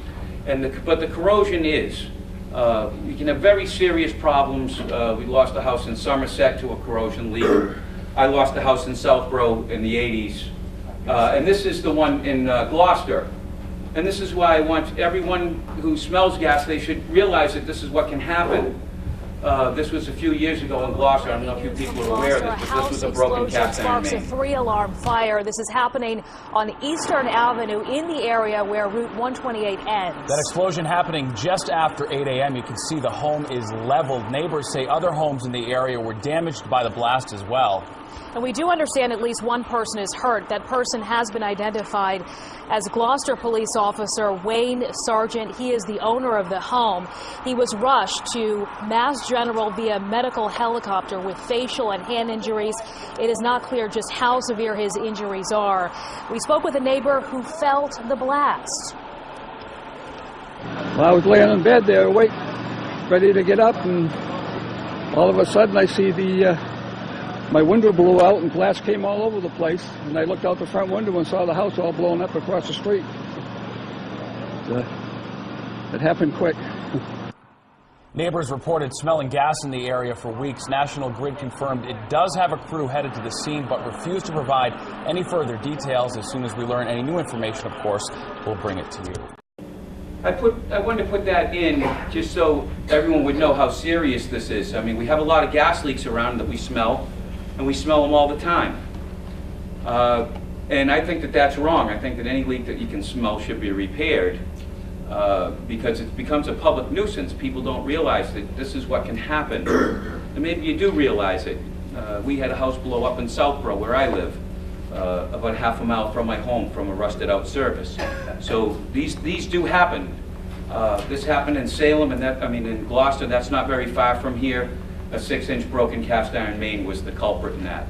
but the corrosion is. You can have very serious problems. We lost a house in Somerset to a corrosion leak. I lost a house in Southborough in the 80s. And this is the one in Gloucester. And this is why I want everyone who smells gas, they should realize that this is what can happen. This was a few years ago in Gloucester. I don't know if you people are aware of this, but this was a broken cast iron main. Sparks a 3-alarm fire. This is happening on Eastern Avenue in the area where Route 128 ends. That explosion happening just after 8 a.m. You can see the home is leveled. Neighbors say other homes in the area were damaged by the blast as well. And we do understand at least one person is hurt. That person has been identified as Gloucester police officer Wayne Sargent. He is the owner of the home. He was rushed to Mass General via medical helicopter with facial and hand injuries. It is not clear just how severe his injuries are. We spoke with a neighbor who felt the blast. Well, I was laying in bed there, ready to get up, and all of a sudden I see my window blew out and glass came all over the place, and I looked out the front window and saw the house all blown up across the street. It happened quick. Neighbors reported smelling gas in the area for weeks. National Grid confirmed it does have a crew headed to the scene, but refused to provide any further details. As soon as we learn any new information, of course, we'll bring it to you. I wanted to put that in just so everyone would know how serious this is. I mean, we have a lot of gas leaks around that we smell, and we smell them all the time. And I think that that's wrong. I think that any leak that you can smell should be repaired because it becomes a public nuisance. People don't realize that this is what can happen. And maybe you do realize it. We had a house blow up in Southborough, where I live, about half a mile from my home from a rusted out service. So these do happen. This happened in Salem, and in Gloucester, that's not very far from here. A 6-inch broken cast iron main was the culprit in that.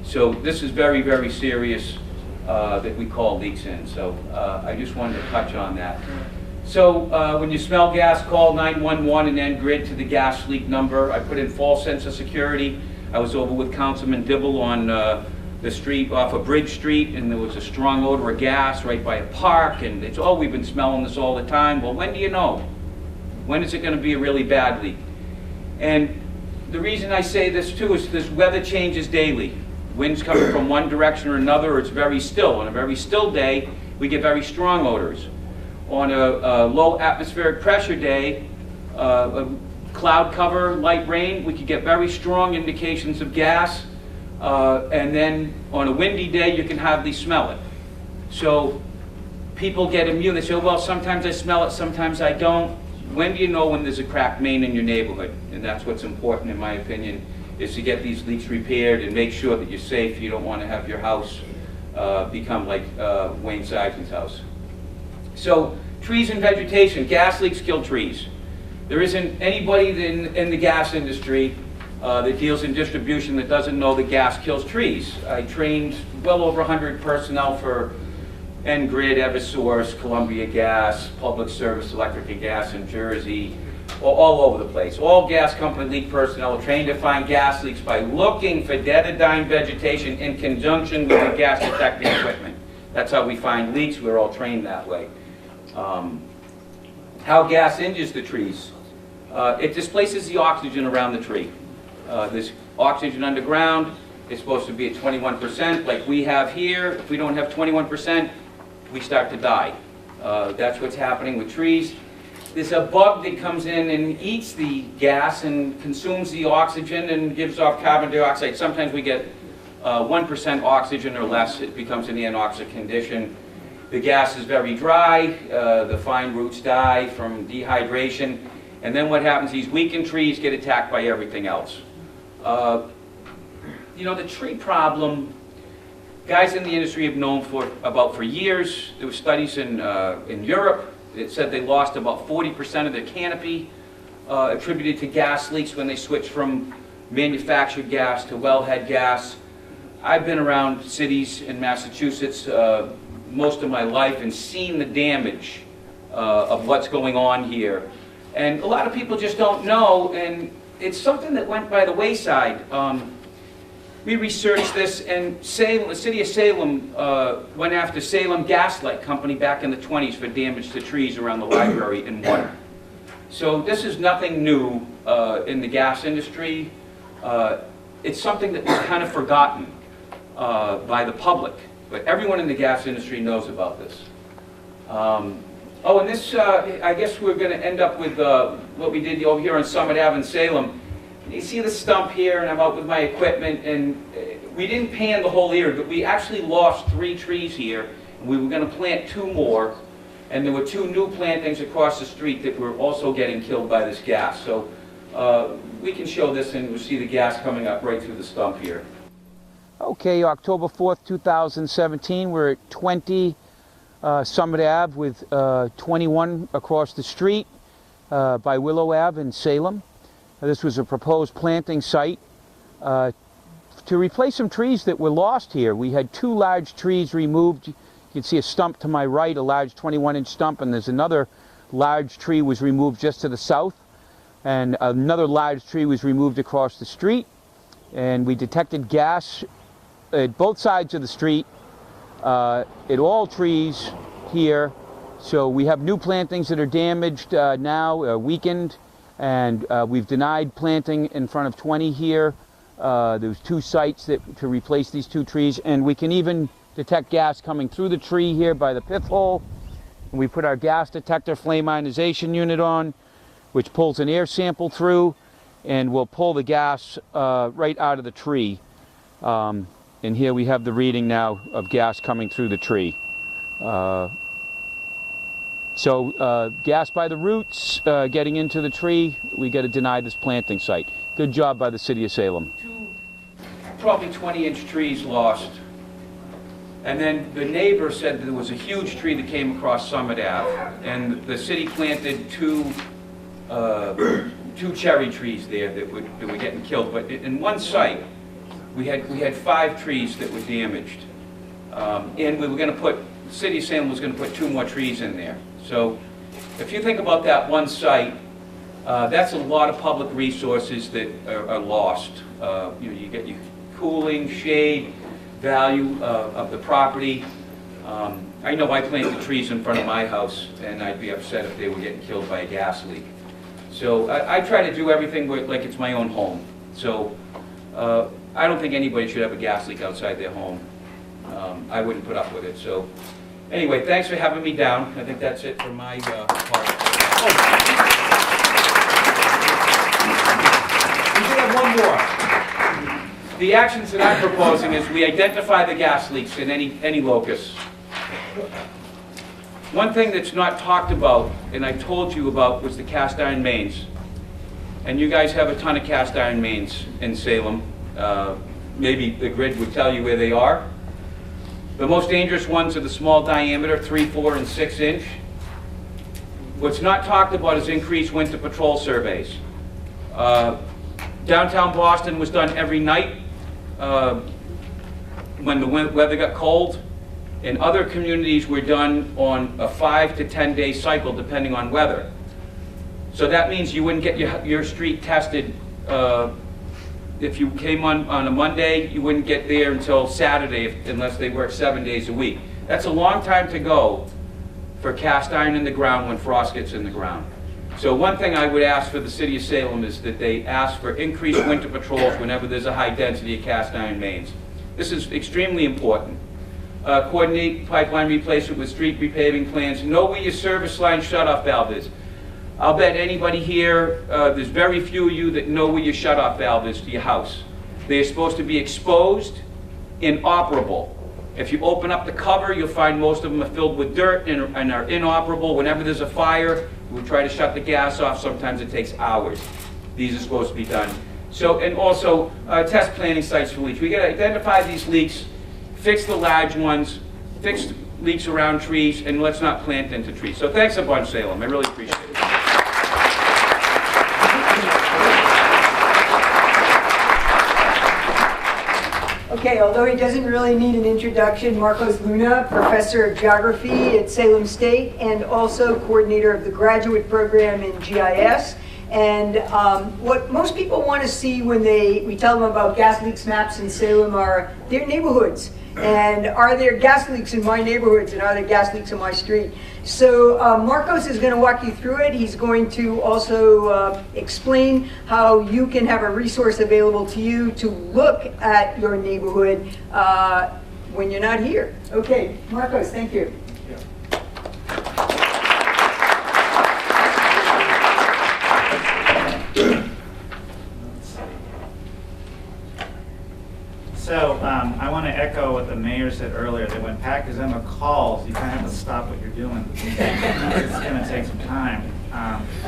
So this is very, very serious that we call leaks in. So I just wanted to touch on that. So when you smell gas, call 911 and then grid to the gas leak number. I put in false sense of security. I was over with Councilman Dibble on the street off of Bridge Street, and there was a strong odor of gas right by a park, and it's, oh, we've been smelling this all the time. Well, when do you know? When is it going to be a really bad leak? And the reason I say this too is this weather changes daily. Winds coming from one direction or another, or it's very still. On a very still day, we get very strong odors. On a low atmospheric pressure day, a cloud cover, light rain, we could get very strong indications of gas. And then on a windy day, you can hardly smell it. So people get immune. They say, oh, well, sometimes I smell it, sometimes I don't. When do you know when there's a cracked main in your neighborhood? And that's what's important, in my opinion, is to get these leaks repaired and make sure that you're safe. You don't want to have your house become like Wayne Sargent's house. So trees and vegetation, gas leaks kill trees. There isn't anybody in the gas industry that deals in distribution that doesn't know that gas kills trees. I trained well over 100 personnel for N-Grid, Eversource, Columbia Gas, Public Service, Electric and Gas in Jersey, all over the place. All gas company leak personnel are trained to find gas leaks by looking for dead or dying vegetation in conjunction with the gas detecting equipment. That's how we find leaks. We're all trained that way. How gas injures the trees. It displaces the oxygen around the tree. There's oxygen underground. It's supposed to be at 21%, like we have here. If we don't have 21%, we start to die. That's what's happening with trees. There's a bug that comes in and eats the gas and consumes the oxygen and gives off carbon dioxide. Sometimes we get 1% oxygen or less. It becomes an anoxic condition. The gas is very dry. The fine roots die from dehydration. And then what happens, these weakened trees get attacked by everything else. You know, the tree problem, guys in the industry have known for years. There were studies in Europe that said they lost about 40% of their canopy attributed to gas leaks when they switched from manufactured gas to wellhead gas. I've been around cities in Massachusetts most of my life and seen the damage of what's going on here. And a lot of people just don't know, and it's something that went by the wayside. We researched this, and Salem, the city of Salem went after Salem Gaslight Company back in the 20s for damage to trees around the library and water. So this is nothing new in the gas industry. It's something that was kind of forgotten by the public, but everyone in the gas industry knows about this. Oh, and this, I guess we're going to end up with what we did over here on Summit Ave in Salem. You see the stump here, and I'm out with my equipment, and we didn't pan the whole area, but we actually lost 3 trees here, and we were going to plant 2 more, and there were 2 new plantings across the street that were also getting killed by this gas. So we can show this, and we'll see the gas coming up right through the stump here. Okay, October 4th, 2017, we're at 20 Summit Ave with 21 across the street by Willow Ave in Salem. This was a proposed planting site to replace some trees that were lost here. We had 2 large trees removed. You can see a stump to my right, a large 21-inch stump, and there's another large tree was removed just to the south, and another large tree was removed across the street. And we detected gas at both sides of the street, at all trees here. So we have new plantings that are damaged now, weakened. And we've denied planting in front of 20 here. There's 2 sites to replace these 2 trees, and we can even detect gas coming through the tree here by the pith hole. And we put our gas detector flame ionization unit on, which pulls an air sample through, and will pull the gas right out of the tree. And here we have the reading now of gas coming through the tree. So gas by the roots getting into the tree, we got to deny this planting site. Good job by the city of Salem. 2 probably 20-inch trees lost. And then the neighbor said there was a huge tree that came across Summit Ave, and the city planted 2 cherry trees there that were getting killed. But in one site, we had 5 trees that were damaged, and we were going to put, the city of Salem was going to put 2 more trees in there. So if you think about that one site, that's a lot of public resources that are lost. You get your cooling, shade, value of the property. I know I planted trees in front of my house, and I'd be upset if they were getting killed by a gas leak. So I try to do everything like it's my own home. So I don't think anybody should have a gas leak outside their home. I wouldn't put up with it. So anyway, thanks for having me down. I think that's it for my part. We do have one more. The actions that I'm proposing is we identify the gas leaks in any locus. One thing that's not talked about, and I told you about, was the cast iron mains. And you guys have a ton of cast iron mains in Salem. Maybe the grid would tell you where they are. The most dangerous ones are the small diameter, 3, 4, and 6 inch. What's not talked about is increased winter patrol surveys. Downtown Boston was done every night when the weather got cold. And other communities were done on a 5 to 10 day cycle depending on weather. So that means you wouldn't get your street tested. If you came on a Monday, you wouldn't get there until Saturday unless they work 7 days a week. That's a long time to go for cast iron in the ground when frost gets in the ground. So one thing I would ask for the city of Salem is that they ask for increased winter patrols whenever there's a high density of cast iron mains. This is extremely important. Coordinate pipeline replacement with street repaving plans. Know where your service line shutoff valve is. I'll bet anybody here, there's very few of you that know where your shutoff valve is to your house. They are supposed to be exposed and operable. If you open up the cover, you'll find most of them are filled with dirt and are inoperable. Whenever there's a fire, we try to shut the gas off. Sometimes it takes hours. These are supposed to be done. So, and also test planning sites for leaks. We got to identify these leaks, fix the large ones, fix leaks around trees, and let's not plant into trees. So thanks a bunch, Salem. I really appreciate it. Okay, although he doesn't really need an introduction, Marcos Luna, professor of geography at Salem State and also coordinator of the graduate program in GIS. And what most people want to see when we tell them about gas leaks maps in Salem are their neighborhoods. And are there gas leaks in my neighborhoods, and are there gas leaks in my street? So Marcos is going to walk you through it. He's going to also explain how you can have a resource available to you to look at your neighborhood when you're not here. Okay, Marcos, thank you. So I want to echo what the mayor said earlier, that when Pat Kazema calls, you kind of have to stop what you're doing. It's going to take some time.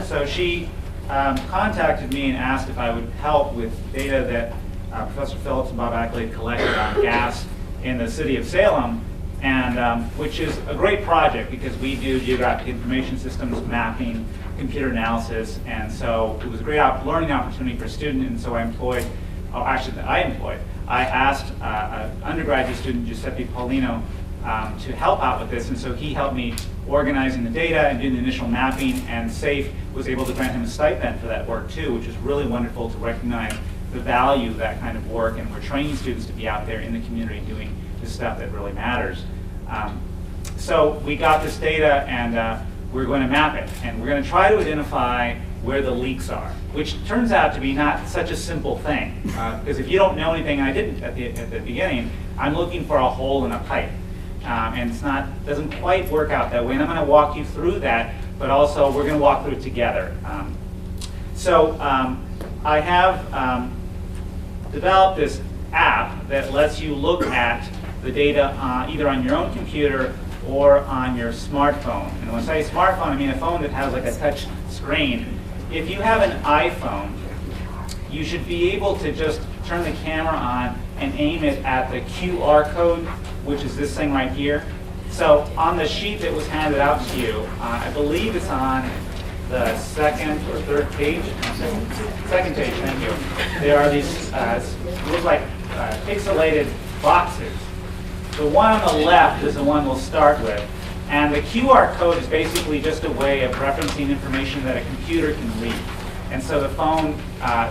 So she contacted me and asked if I would help with data that Professor Phillips and Bob Ackley collected on gas in the city of Salem, and which is a great project because we do geographic information systems mapping, computer analysis, and so it was a great learning opportunity for a student, and so I asked an undergraduate student, Giuseppe Paulino, to help out with this, and so he helped me organizing the data and doing the initial mapping, and SAFE was able to grant him a stipend for that work too, which is really wonderful to recognize the value of that kind of work, and we're training students to be out there in the community doing the stuff that really matters. So we got this data, and we're going to map it, and we're going to try to identify where the leaks are, which turns out to be not such a simple thing. Because if you don't know anything, and I didn't at the beginning, I'm looking for a hole in a pipe. And doesn't quite work out that way. And I'm going to walk you through that, but also we're going to walk through it together. I have developed this app that lets you look at the data either on your own computer or on your smartphone. And when I say smartphone, I mean a phone that has like a touch screen. If you have an iPhone, you should be able to just turn the camera on and aim it at the QR code, which is this thing right here. So on the sheet that was handed out to you, I believe it's on the second or third page. Second page, thank you. There are these, look like pixelated boxes. The one on the left is the one we'll start with. And the QR code is basically just a way of referencing information that a computer can read. And so the phone,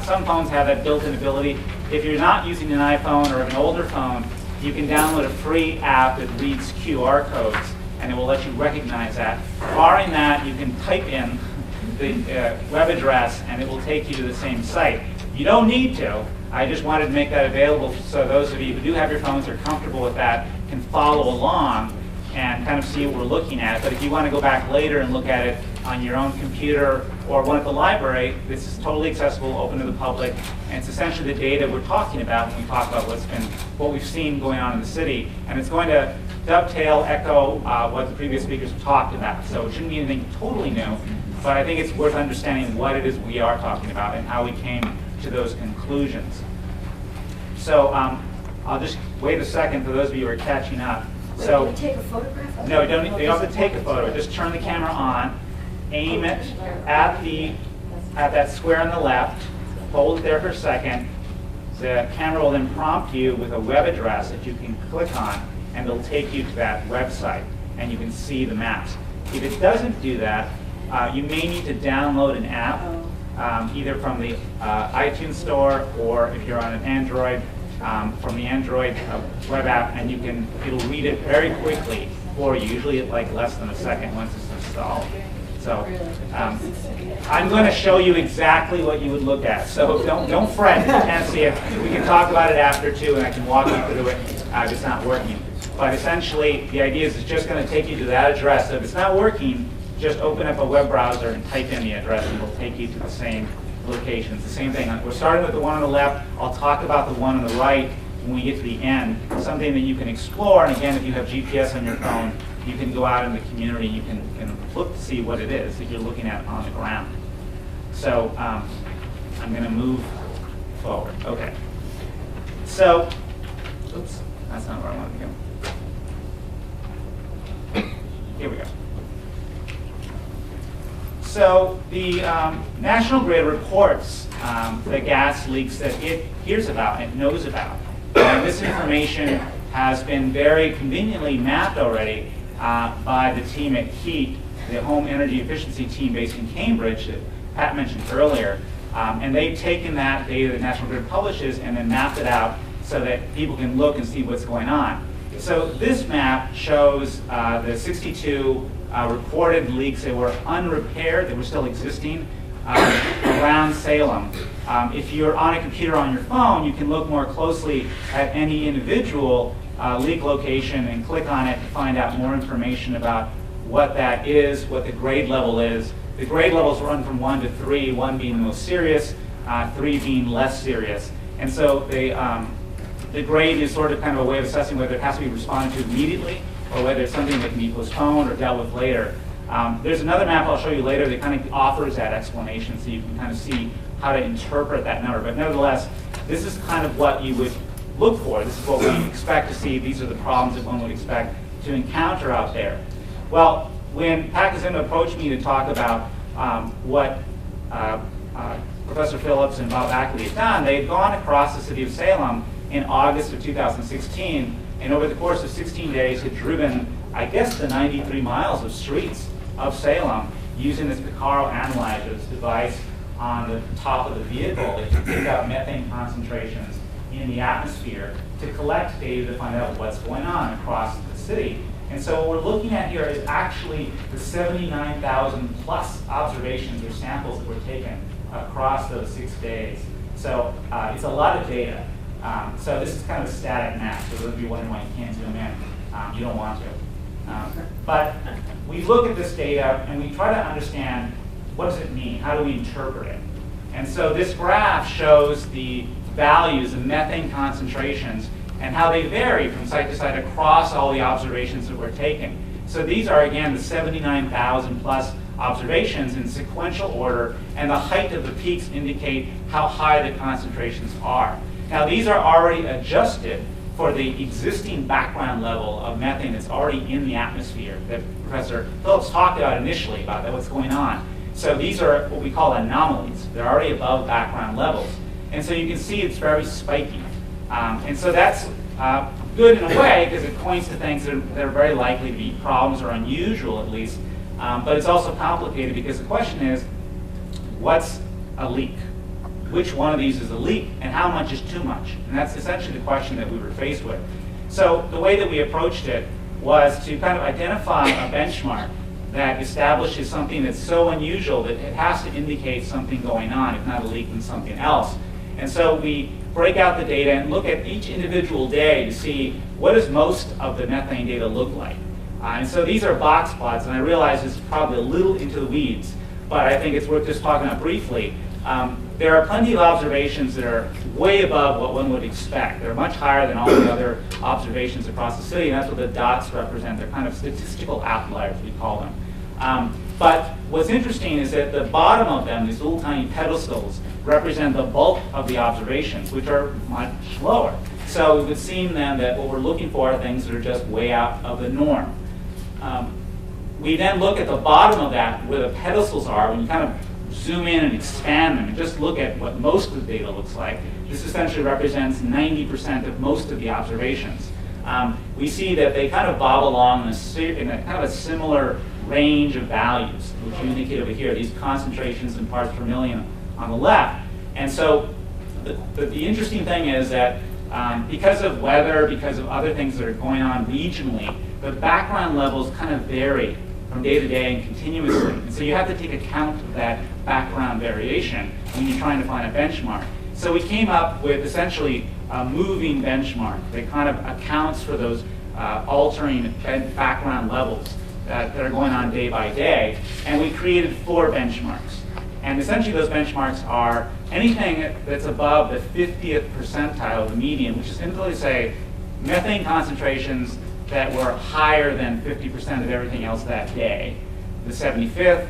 some phones have that built-in ability. If you're not using an iPhone or an older phone, you can download a free app that reads QR codes, and it will let you recognize that. Barring that, you can type in the web address, and it will take you to the same site. You don't need to. I just wanted to make that available so those of you who do have your phones are comfortable with that can follow along and kind of see what we're looking at. But if you want to go back later and look at it on your own computer or one at the library, this is totally accessible, open to the public, and it's essentially the data we're talking about when we talk about what we've seen going on in the city. And it's going to dovetail, echo what the previous speakers have talked about. So it shouldn't be anything totally new, but I think it's worth understanding what it is we are talking about and how we came to those conclusions. So I'll just wait a second for those of you who are catching up. So, do we take a photograph? No, you don't have to take a photo. Just turn the camera on, aim it at that square on the left, hold it there for a second. The camera will then prompt you with a web address that you can click on, and it'll take you to that website, and you can see the maps. If it doesn't do that, you may need to download an app, either from the iTunes Store, or if you're on an Android, from the Android web app, and it'll read it very quickly for you, usually at like less than a second once it's installed. So I'm going to show you exactly what you would look at. So don't fret if you can't see it. We can talk about it after too, and I can walk you through it if it's not working. But essentially, the idea is it's just going to take you to that address. So if it's not working, just open up a web browser and type in the address, and it'll take you to the same locations. The same thing. We're starting with the one on the left. I'll talk about the one on the right when we get to the end. Something that you can explore. And again, if you have GPS on your phone, you can go out in the community. You can look to see what it is that you're looking at on the ground. So I'm going to move forward. Okay. So, oops, that's not where I wanted to go. Here we go. So the National Grid reports the gas leaks that it hears about and knows about. And this information has been very conveniently mapped already by the team at HEAT, the Home Energy Efficiency team based in Cambridge that Pat mentioned earlier. And they've taken that data that National Grid publishes and then mapped it out so that people can look and see what's going on. So this map shows the 62 reported leaks that were unrepaired, that were still existing around Salem. If you're on a computer on your phone, you can look more closely at any individual leak location and click on it to find out more information about what that is, what the grade level is. The grade levels run from 1 to 3, 1 being the most serious, 3 being less serious. And so the grade is sort of kind of a way of assessing whether it has to be responded to immediately or whether it's something that can be postponed or dealt with later. There's another map I'll show you later that kind of offers that explanation so you can kind of see how to interpret that number. But nevertheless, this is kind of what you would look for. This is what we expect to see. These are the problems that one would expect to encounter out there. Well, when Pat Kazima approached me to talk about what Professor Phillips and Bob Ackley had done, they had gone across the city of Salem in August of 2016, and over the course of 16 days had driven, I guess, the 93 miles of streets of Salem using this Picaro analyzer, this device on the top of the vehicle that can pick up methane concentrations in the atmosphere to collect data to find out what's going on across the city. And so what we're looking at here is actually the 79,000 plus observations or samples that were taken across those 6 days. So it's a lot of data. So this is kind of a static map, so those of you wondering why you can't zoom in, you don't want to. But we look at this data and we try to understand what does it mean, how do we interpret it? And so this graph shows the values of methane concentrations and how they vary from site to site across all the observations that were taken. So these are, again, the 79,000 plus observations in sequential order, and the height of the peaks indicate how high the concentrations are. Now, these are already adjusted for the existing background level of methane that's already in the atmosphere that Professor Phillips talked about initially, about what's going on. So these are what we call anomalies. They're already above background levels. And so you can see it's very spiky. And so that's good in a way because it points to things that are very likely to be problems or unusual at least. But it's also complicated because the question is, what's a leak? Which one of these is a leak and how much is too much? And that's essentially the question that we were faced with. So the way that we approached it was to kind of identify a benchmark that establishes something that's so unusual that it has to indicate something going on, if not a leak, then something else. And so we break out the data and look at each individual day to see what does most of the methane data look like. And so these are box plots, and I realize this is probably a little into the weeds, but I think it's worth just talking about briefly. There are plenty of observations that are way above what one would expect. They're much higher than all the other observations across the city, and that's what the dots represent. They're kind of statistical outliers, we call them. But what's interesting is that the bottom of them, these little tiny pedestals, represent the bulk of the observations, which are much lower. So it would seem then that what we're looking for are things that are just way out of the norm. We then look at the bottom of that, where the pedestals are, when you kind of zoom in and expand them and just look at what most of the data looks like. This essentially represents 90% of most of the observations. We see that they kind of bob along in a kind of a similar range of values, which you indicate over here, these concentrations in parts per million on the left. And so the interesting thing is that because of weather, because of other things that are going on regionally, the background levels kind of vary from day to day and continuously. And so you have to take account of that background variation when you're trying to find a benchmark. So we came up with essentially a moving benchmark that kind of accounts for those altering background levels that are going on day by day. And we created 4 benchmarks. And essentially those benchmarks are anything that's above the 50th percentile of the median, which is simply to say methane concentrations that were higher than 50% of everything else that day. The 75th,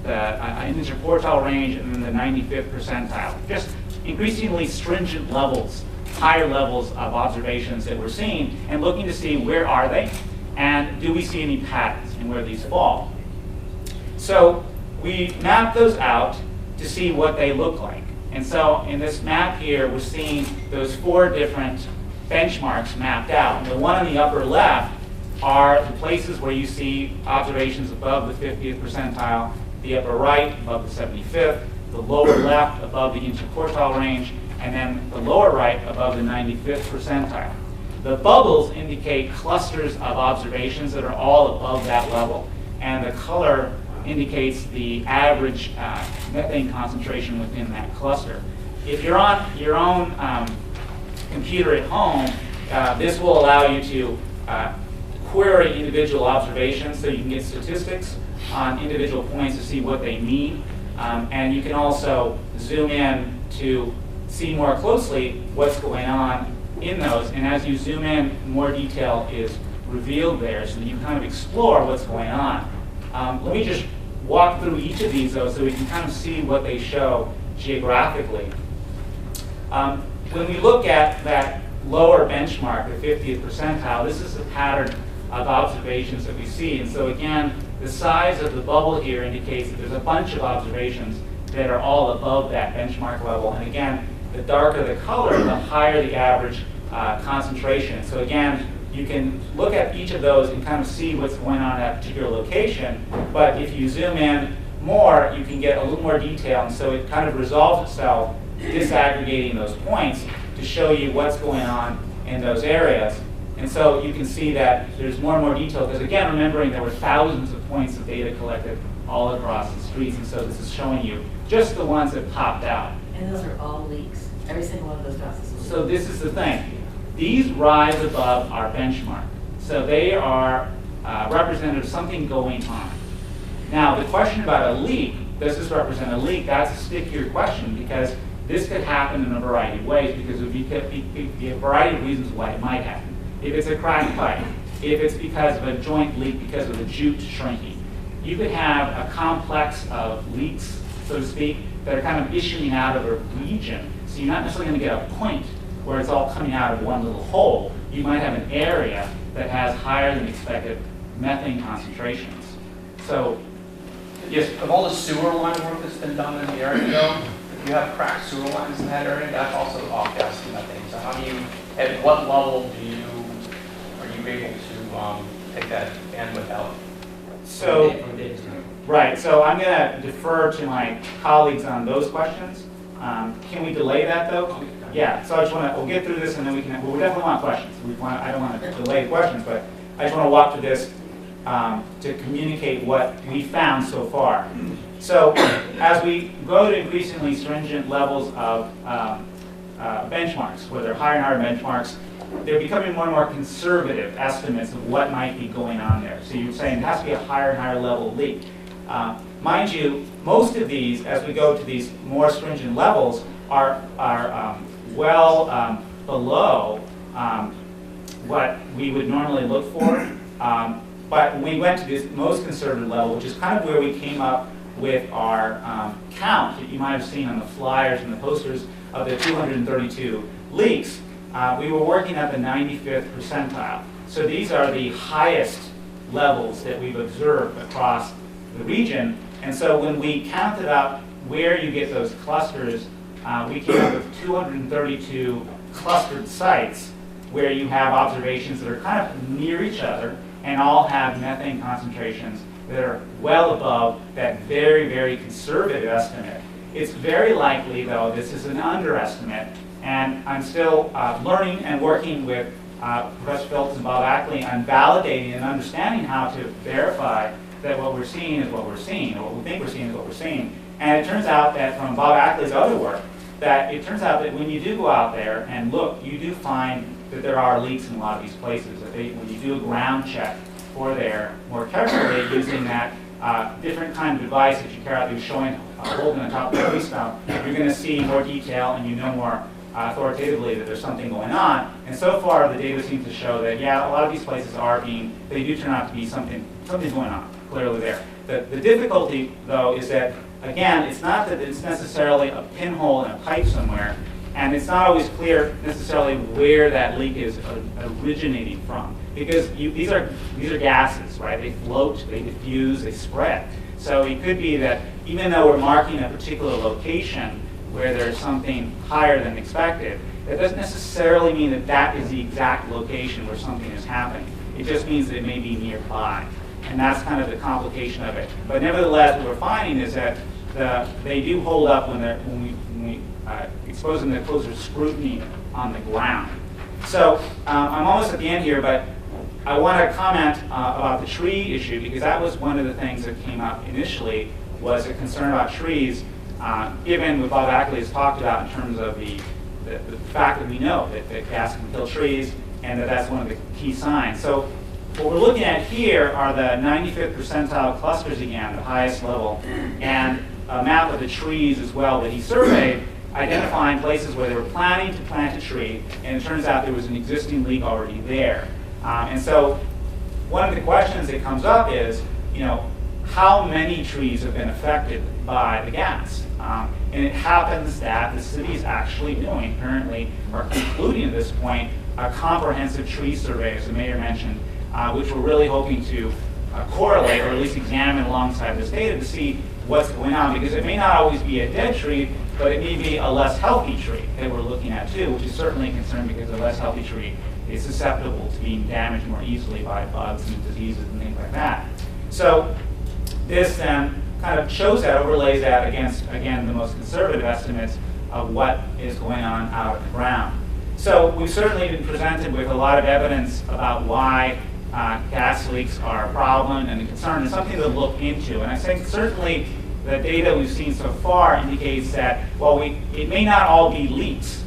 the interquartile range, and then the 95th percentile. Just increasingly stringent levels, higher levels of observations that we're seeing, and looking to see where are they, and do we see any patterns in where these fall. So we map those out to see what they look like. And so in this map here, we're seeing those 4 different benchmarks mapped out. And the one on the upper left are the places where you see observations above the 50th percentile, the upper right above the 75th, the lower left above the interquartile range, and then the lower right above the 95th percentile. The bubbles indicate clusters of observations that are all above that level, and the color indicates the average methane concentration within that cluster. If you're on your own computer at home, this will allow you to query individual observations so you can get statistics on individual points to see what they mean. And you can also zoom in to see more closely what's going on in those. And as you zoom in, more detail is revealed there so that you kind of explore what's going on. Let me just walk through each of these, though, so we can kind of see what they show geographically. When we look at that lower benchmark, the 50th percentile, this is the pattern of observations that we see. And so again, the size of the bubble here indicates that there's a bunch of observations that are all above that benchmark level. And again, the darker the color, the higher the average concentration. So again, you can look at each of those and kind of see what's going on at a particular location. But if you zoom in more, you can get a little more detail. And so it kind of resolves itself, disaggregating those points to show you what's going on in those areas. And so you can see that there's more and more detail, because again, remembering there were thousands of points of data collected all across the streets, and so this is showing you just the ones that popped out. And those are all leaks. Every single one of those dots is a leak. So this is the thing. These rise above our benchmark. So they are representative of something going on. Now, the question about a leak, does this represent a leak? That's a stickier question, because this could happen in a variety of ways, because there would be a variety of reasons why it might happen. If it's a cracked pipe, if it's because of a joint leak because of the jute shrinking, you could have a complex of leaks, so to speak, that are kind of issuing out of a region. So you're not necessarily going to get a point where it's all coming out of one little hole. You might have an area that has higher than expected methane concentrations. So, yes, of all the sewer line work that's been done in the area, though, if you have cracked sewer lines in that area, that's also off-gassing methane. So how do you, at what level are you able to take that bandwidth out? So, right, so I'm going to defer to my colleagues on those questions. Can we delay that, though? Yeah, so I just want to, we'll get through this and then we can, well, we definitely want questions. I don't want to delay questions, but I just want to walk through this to communicate what we found so far. So as we go to increasingly stringent levels of benchmarks, where they're higher and higher benchmarks, they're becoming more and more conservative estimates of what might be going on there. So you're saying it has to be a higher and higher level leak. Mind you, most of these, as we go to these more stringent levels, are well below what we would normally look for. But when we went to this most conservative level, which is kind of where we came up with our count that you might have seen on the flyers and the posters of the 232 leaks, we were working at the 95th percentile. So these are the highest levels that we've observed across the region. And so when we counted up where you get those clusters, we came up with 232 clustered sites where you have observations that are kind of near each other and all have methane concentrations that are well above that very, very conservative estimate. It's very likely, though, this is an underestimate, and I'm still learning and working with Professor Phillips and Bob Ackley on validating and understanding how to verify that what we're seeing is what we're seeing, or what we think we're seeing is what we're seeing. And it turns out that from Bob Ackley's other work, that it turns out that when you do go out there and look, you do find that there are leaks in a lot of these places. That when you do a ground check for there more carefully using that different kind of device that you carry out, that you're showing holding on top of the freestone, you're going to see more detail and you know more authoritatively that there's something going on. And so far, the data seems to show that, yeah, a lot of these places they do turn out to be something's going on, clearly there. The difficulty, though, is that, again, it's not that it's necessarily a pinhole in a pipe somewhere, and it's not always clear necessarily where that leak is originating from. Because these are gases, right? They float, they diffuse, they spread. So it could be that even though we're marking a particular location where there's something higher than expected, that doesn't necessarily mean that that is the exact location where something is happening. It just means that it may be nearby. And that's kind of the complication of it. But nevertheless, what we're finding is that they do hold up when we expose them to closer scrutiny on the ground. So I'm almost at the end here, but I want to comment about the tree issue, because that was one of the things that came up initially, was a concern about trees, given what Bob Ackley has talked about in terms of the fact that we know that gas can kill trees, and that's one of the key signs. So what we're looking at here are the 95th percentile clusters again, the highest level, and a map of the trees as well that he surveyed, identifying places where they were planning to plant a tree, and it turns out there was an existing leak already there. And so one of the questions that comes up is, how many trees have been affected by the gas? And it happens that the city is actually doing currently, or concluding at this point, a comprehensive tree survey, as the mayor mentioned, which we're really hoping to correlate, or at least examine alongside this data to see what's going on, because it may not always be a dead tree, but it may be a less healthy tree that we're looking at too, which is certainly a concern, because a less healthy tree is susceptible to being damaged more easily by bugs and diseases and things like that. So this then kind of shows that, overlays that against, again, the most conservative estimates of what is going on out of the ground. So we've certainly been presented with a lot of evidence about why gas leaks are a problem and a concern, and something to look into. And I think certainly the data we've seen so far indicates that, while it may not all be leaks,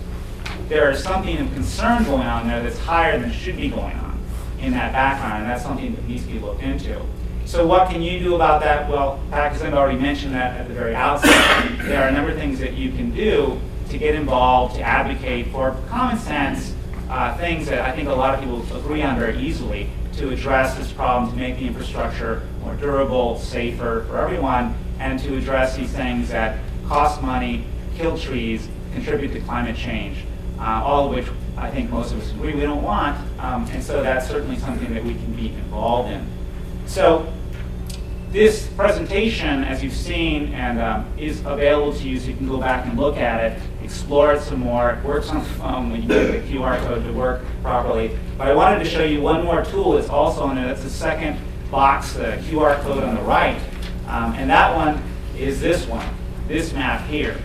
there is something of concern going on there that's higher than should be going on in that background, and that's something that needs to be looked into. So what can you do about that? Well, Pat has already mentioned that at the very outset. There are a number of things that you can do to get involved, to advocate for common sense things that I think a lot of people agree on very easily, to address this problem, to make the infrastructure more durable, safer for everyone, and to address these things that cost money, kill trees, contribute to climate change, all of which I think most of us agree we don't want, and so that's certainly something that we can be involved in. So this presentation, as you've seen, and is available to you, so you can go back and look at it, explore it some more. It works on the phone when you get the QR code to work properly. But I wanted to show you one more tool that's also on there. That's the second box, the QR code on the right. And that one is this one, this map here.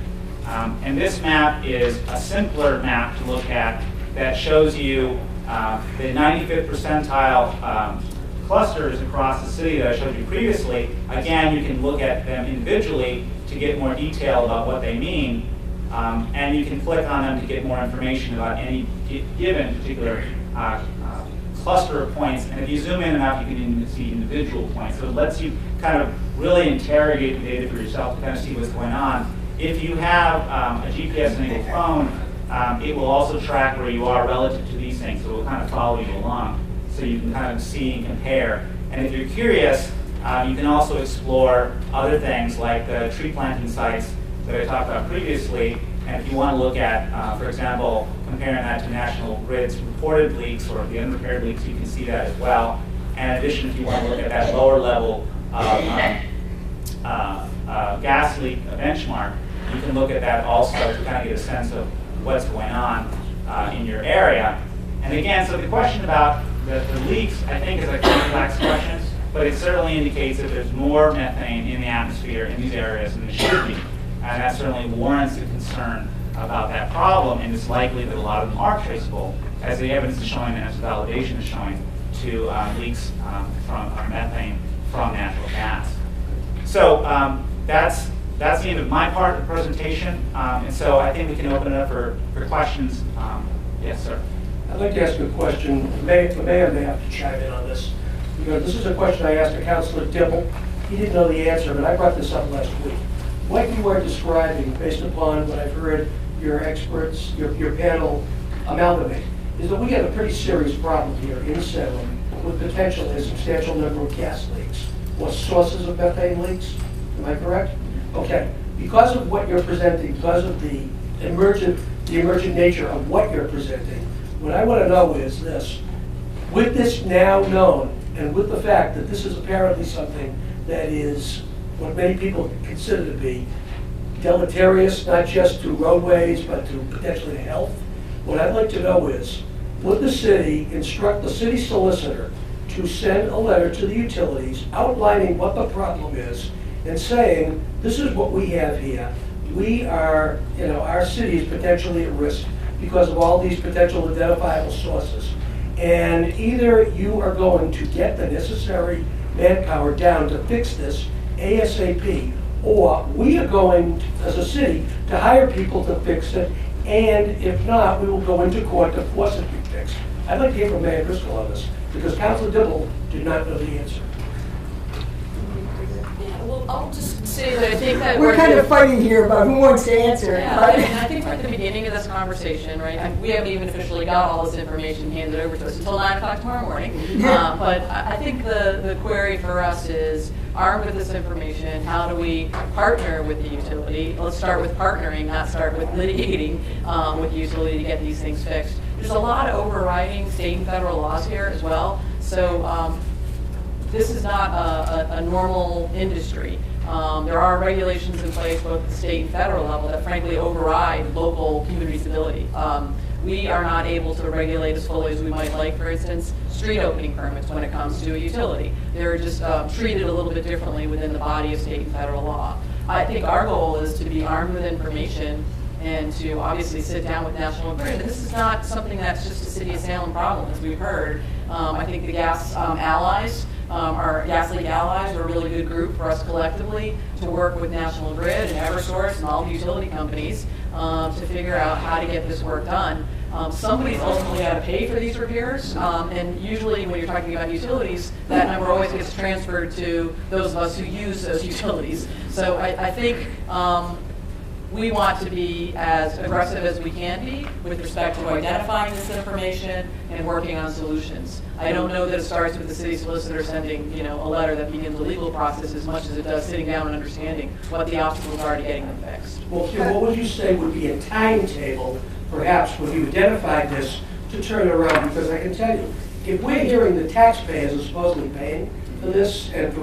And this map is a simpler map to look at that shows you the 95th percentile clusters across the city that I showed you previously, again, you can look at them individually to get more detail about what they mean, and you can click on them to get more information about any given particular cluster of points. And if you zoom in enough, you can even see individual points. So it lets you kind of really interrogate the data for yourself to kind of see what's going on. If you have a GPS-enabled phone, it will also track where you are relative to these things, so it will kind of follow you along, so you can kind of see and compare. And if you're curious, you can also explore other things like the tree planting sites that I talked about previously. And if you want to look at, for example, comparing that to National Grid's reported leaks or the unrepaired leaks, you can see that as well. And in addition, if you want to look at that lower level gas leak benchmark, you can look at that also to kind of get a sense of what's going on in your area. And again, so the question about the leaks, I think, is a complex question, but it certainly indicates that there's more methane in the atmosphere in these areas than there should be. And that certainly warrants a concern about that problem, and it's likely that a lot of them are traceable, as the evidence is showing and as the validation is showing, to leaks from methane from natural gas. So that's the end of my part of the presentation, and so I think we can open it up for questions. Yes, sir. I'd like to ask you a question. The mayor may have to chime in on this, because this is a question I asked to Councilor Dibble. He didn't know the answer, but I brought this up last week. What you are describing, based upon what I've heard your experts, your panel amalgamate, is that we have a pretty serious problem here in Salem with potentially a substantial number of gas leaks or sources of methane leaks. Am I correct? Okay. Because of what you're presenting, because of the emergent nature of what you're presenting, what I want to know is this. With this now known, and with the fact that this is apparently something that is what many people consider to be deleterious, not just to roadways, but to potentially health, what I'd like to know is, would the city instruct the city solicitor to send a letter to the utilities outlining what the problem is and saying, this is what we have here. We are, our city is potentially at risk because of all these potential identifiable sources. And either you are going to get the necessary manpower down to fix this ASAP, or we are going, as a city, to hire people to fix it, and if not, we will go into court to force it to be fixed. I'd like to hear from Mayor Driscoll on this, because Councilor Dibble did not know the answer. Well, I'll just say that I think that We're kind of fighting here about who wants to answer. Yeah, I mean, I think we're at the beginning of this conversation, right? We haven't even officially got all this information handed over to us until 9 o'clock tomorrow morning. But I think the query for us is, armed with this information, how do we partner with the utility? Let's start with partnering, not start with litigating with the utility to get these things fixed. There's a lot of overriding state and federal laws here as well. So this is not a normal industry. There are regulations in place both at the state and federal level that frankly override local community stability. We are not able to regulate as fully as we might like, for instance, street opening permits when it comes to a utility. They're just treated a little bit differently within the body of state and federal law. I think our goal is to be armed with information and to obviously sit down with National Grid. And this is not something that's just a City of Salem problem, as we've heard. I think the gas allies, our gas leak allies, are a really good group for us collectively to work with National Grid and Eversource and all the utility companies to figure out how to get this work done. Somebody's ultimately got to pay for these repairs, and usually when you're talking about utilities, that number always gets transferred to those of us who use those utilities. So I think we want to be as aggressive as we can be with respect to identifying this information and working on solutions. I don't know that it starts with the city solicitor sending, a letter that begins the legal process as much as it does sitting down and understanding what the obstacles are to getting them fixed. Well, Kim, what would you say would be a timetable, perhaps, when you identified this to turn it around? Because I can tell you, if we're hearing the taxpayers are supposedly paying for this, and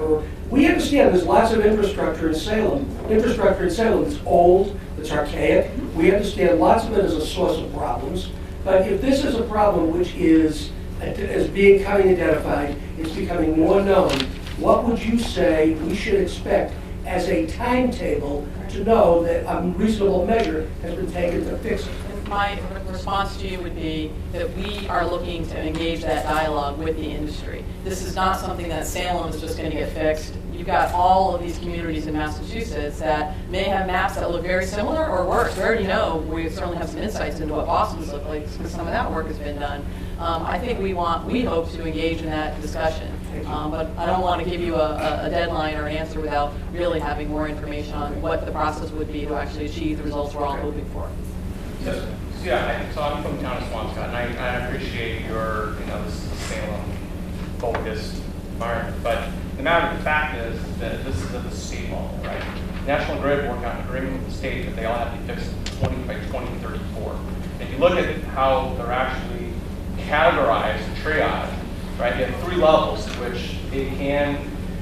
we understand there's lots of infrastructure in Salem. Infrastructure in Salem is old, it's archaic. We understand lots of it is a source of problems. But if this is a problem which is coming identified, it's becoming more known, what would you say we should expect as a timetable to know that a reasonable measure has been taken to fix it. My response to you would be that we are looking to engage that dialogue with the industry. This is not something that Salem is just going to get fixed. You've got all of these communities in Massachusetts that may have maps that look very similar or worse. We already know, we certainly have some insights into what Boston's look like because some of that work has been done. I think we hope to engage in that discussion. But I don't want to give you a deadline or an answer without really having more information on what the process would be to actually achieve the results we're all hoping for. So I'm from the town of Swampscott, and I appreciate your, this Salem-focused environment. But the matter of the fact is that this is at the state level, right? National Grid worked out an agreement with the state that they all have to be fixed by 2034. If you look at how they're actually categorized and triaged, right? You have 3 levels which they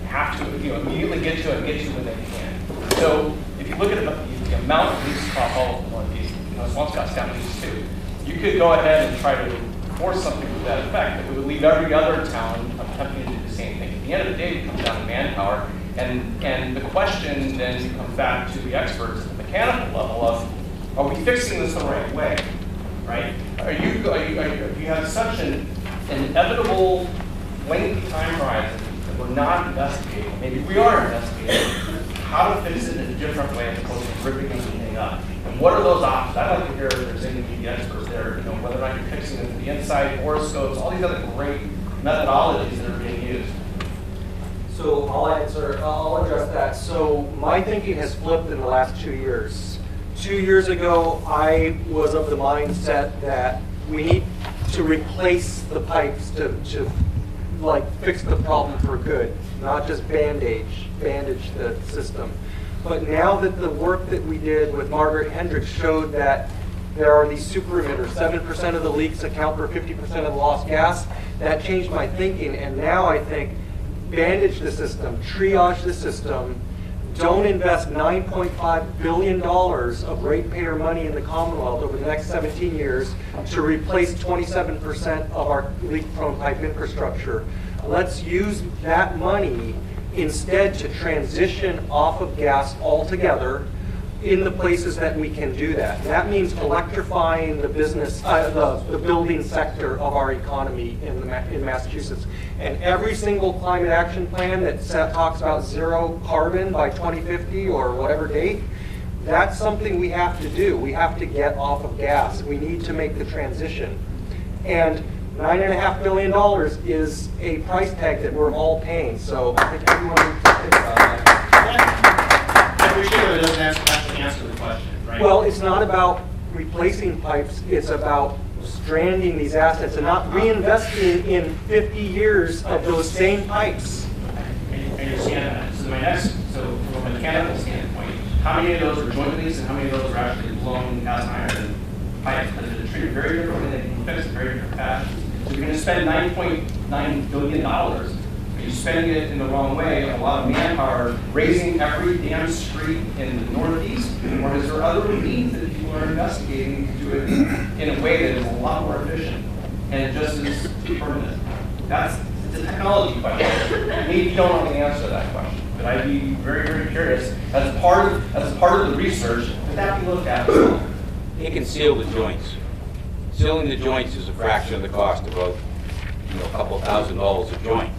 have to immediately get to and get to when they can. So if you look at the amount of leaks across all of the Northeast, Swampscott's down to these 2. You could go ahead and try to force something to that effect that would leave every other town attempting to do the same thing. At the end of the day, it comes down to manpower, and the question then comes back to the experts at the mechanical level of, are we fixing this the right way, right? You have such an inevitable lengthy time horizon that we're not investigating. Maybe we are investigating how to fix it in a different way as opposed to ripping anything up. And what are those options? I'd like to hear if there's any media experts there, whether or not you're fixing it from the inside, horoscopes, all these other great methodologies that are being used. So I'll address that. So my thinking has flipped in the last 2 years. 2 years ago, I was of the mindset that we need to replace the pipes to fix the problem for good, not just bandage the system. But now that the work that we did with Margaret Hendricks showed that there are these super emitters, 7% of the leaks account for 50% of the lost gas, that changed my thinking. And now I think bandage the system, triage the system, don't invest $9.5 billion of ratepayer money in the Commonwealth over the next 17 years to replace 27% of our leak-prone pipe infrastructure. Let's use that money instead to transition off of gas altogether in the places that we can do that. That means electrifying the business, the building sector of our economy in Massachusetts. And every single climate action plan that talks about 0 carbon by 2050 or whatever date, that's something we have to do. We have to get off of gas. We need to make the transition. And $9.5 billion is a price tag that we're all paying. So I think everyone needs to think about that. I appreciate that it doesn't actually answer the question, right? Well, it's not about replacing pipes. It's about stranding these assets and not reinvesting in 50 years of those same pipes. I understand that. So from a mechanical standpoint, how many of those are joint leaks and how many of those are actually blown cast iron pipes? Because they're treated very differently, they can fix very different fashions. So you're going to spend $9.9 billion. Are you spending it in the wrong way? A lot of manpower raising every damn street in the Northeast? Or is there other means that people are investigating to do it in a way that is a lot more efficient and just as permanent? It's a technology question. Maybe you don't want to answer that question, but I'd be very, very curious. As part of the research, would that be looked at as well? They can seal the joints. Sealing the joints is a fraction of the cost, about a couple $1,000s a joint.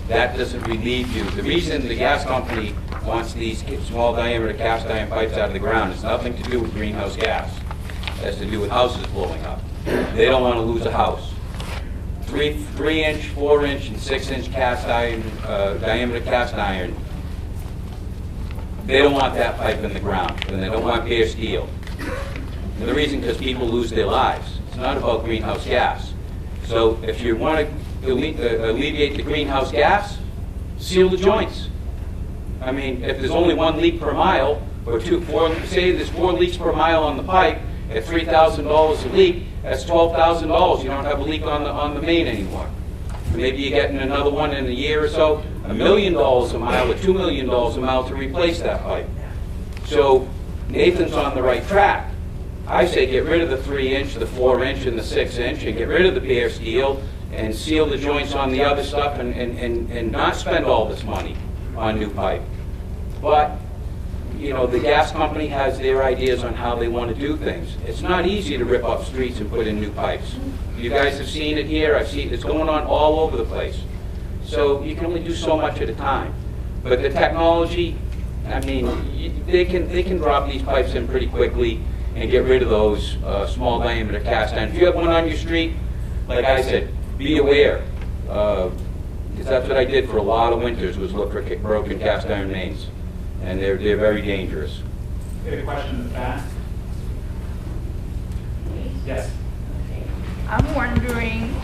That doesn't relieve you. The reason the gas company wants these small diameter cast iron pipes out of the ground has nothing to do with greenhouse gas. It has to do with houses blowing up. They don't want to lose a house. 3-inch, 4-inch, and 6-inch cast iron, diameter cast iron. They don't want that pipe in the ground, and they don't want bare steel. And the reason, because people lose their lives. It's not about greenhouse gas. So if you want to alleviate the greenhouse gas, seal the joints. I mean, if there's only 1 leak per mile, or say there's 4 leaks per mile on the pipe, at $3,000 a leak, that's $12,000. You don't have a leak on the main anymore. Maybe you're getting another one in a year or so, $1 million a mile or $2 million a mile to replace that pipe. So Nathan's on the right track. I say get rid of the 3-inch, the 4-inch, and the 6-inch, and get rid of the bare steel, and seal the joints on the other stuff, and not spend all this money on new pipe. But, you know, the gas company has their ideas on how they want to do things. It's not easy to rip up streets and put in new pipes. You guys have seen it here. I've seen it's going on all over the place. So you can only do so much at a time. But the technology, I mean, they can drop these pipes in pretty quickly and get rid of those small diameter cast iron. If you have one on your street, like I said, be aware. Because that's what I did for a lot of winters, was look for broken cast iron mains. And they're very dangerous. We have a question in the back. Yes. I'm wondering,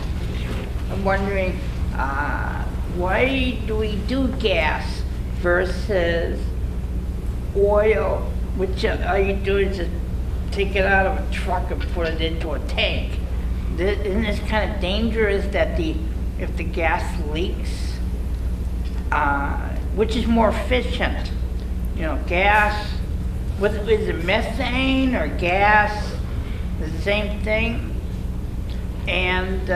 why do we do gas versus oil, which all you do is just take it out of a truck and put it into a tank? Isn't this kind of dangerous that if the gas leaks, which is more efficient? You know, gas, is it methane or gas, the same thing? And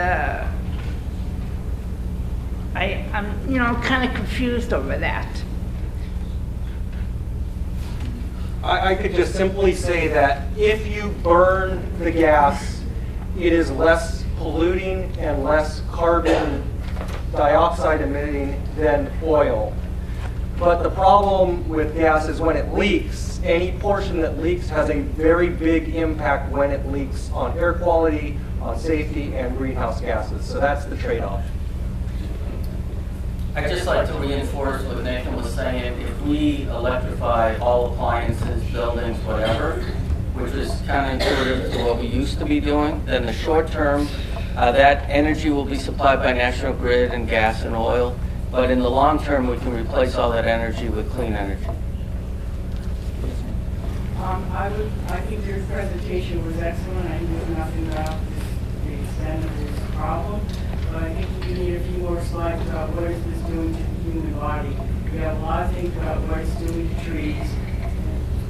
I'm, you know, kind of confused over that. I could just simply say that if you burn the gas, it is less polluting and less carbon dioxide emitting than oil. But the problem with gas is when it leaks, any portion that leaks has a very big impact when it leaks on air quality, on safety, and greenhouse gases. So that's the trade-off. I'd just like to reinforce what Nathan was saying. If we electrify all appliances, buildings, whatever, which is counterintuitive to what we used to be doing, then in the short term, that energy will be supplied by National Grid and gas and oil. But in the long term, we can replace all that energy with clean energy. I think your presentation was excellent. I knew nothing about the extent of this problem, but I think you need a few more slides about what is this doing to the human body. We have a lot to think about what it's doing to trees,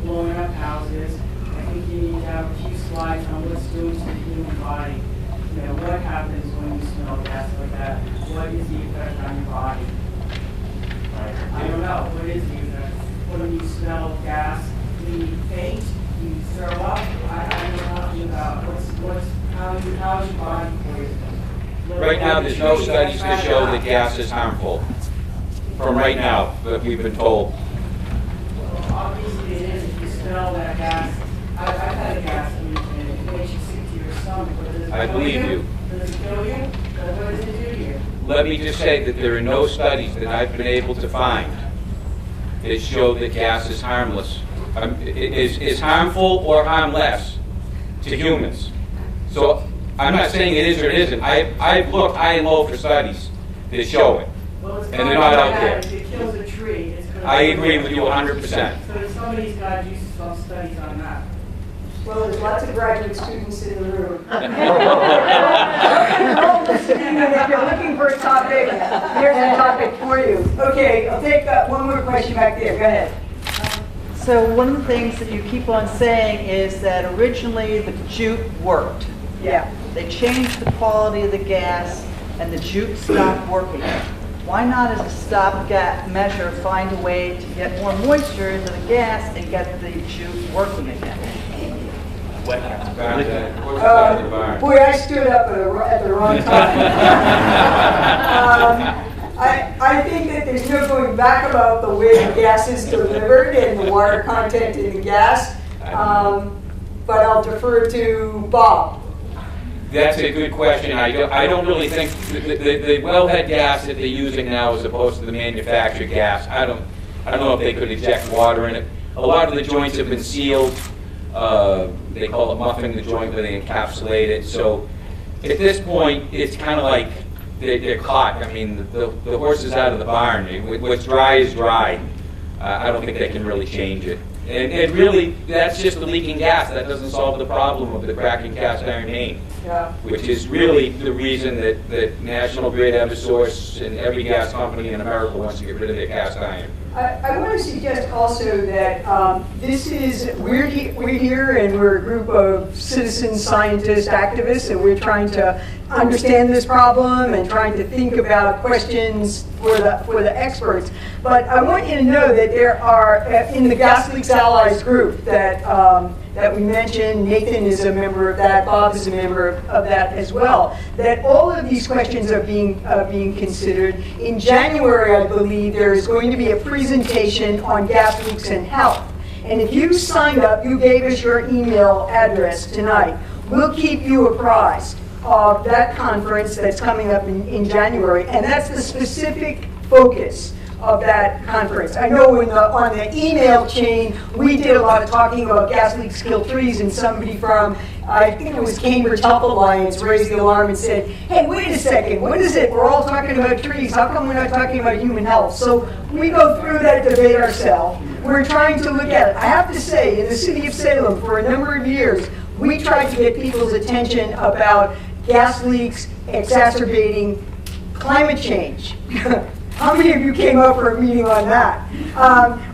blowing up houses. I think you need to have a few slides on what it's doing to the human body. You know, what happens when you smell gas like that? What is the effect on your body? I don't know. What is the effect? When you smell gas, do you faint? Do you throw up? I don't know nothing about how's your body poisoned? Right now, there's no studies to show that gas is harmful. From right now, that we've been told. Well, obviously it is. If you smell that gas, I've had a gas and it makes you sick to your stomach. But does it I believe you. Does it kill you? What does it do to you? Let me just say that there are no studies that I've been able to find that show that gas is harmless, is harmful or harmless to humans. So I'm not saying it is or it isn't. I've looked high and low for studies that show it, and they're not out there. If it kills a tree, it's going to... I agree with you 100%. So somebody's got to do some studies on that. Well, there's lots of graduate students in the room. If you're looking for a topic, here's a topic for you. Okay, I'll take one more question back there. Go ahead. So one of the things that you keep on saying is that originally the jute worked. Yeah. They changed the quality of the gas and the jute stopped working. Why not, as a stopgap measure, find a way to get more moisture into the gas and get the jute working again? Boy, I stood up at the wrong time. I think that there's no going back about the way the gas is delivered and the water content in the gas, but I'll defer to Bob. That's a good question. I don't really think the wellhead gas that they're using now, as opposed to the manufactured gas, I don't know if they could inject water in it. A lot of the joints have been sealed. They call it muffing the joint, where they encapsulate it. So at this point, it's kind of like they're caught. I mean, the horse is out of the barn. What's dry is dry. I don't think they can really change it. And really, that's just the leaking gas. That doesn't solve the problem of the cracking cast iron main, which is really the reason that National Grid, Eversource, and every gas company in America wants to get rid of their cast iron. I want to suggest also that we're here and we're a group of citizen scientists, activists, and we're trying to understand this problem and trying to think about questions for the experts. But I want you to know that there are, in the Gas Leaks Allies group that we mentioned, Nathan is a member of that, Bob is a member of that as well, that all of these questions are being considered. In January, I believe, there is going to be a presentation on gas leaks and health. And if you signed up, you gave us your email address tonight, we'll keep you apprised of that conference that's coming up in January. And that's the specific focus of that conference. I know on the email chain, we did a lot of talking about gas leaks kill trees, and somebody from, I think it was Cambridge Health Alliance, raised the alarm and said, hey, wait a second, what is it? We're all talking about trees. How come we're not talking about human health? So we go through that debate ourselves. We're trying to look at it. I have to say, in the city of Salem, for a number of years, we tried to get people's attention about gas leaks exacerbating climate change. How many of you came up for a meeting on that?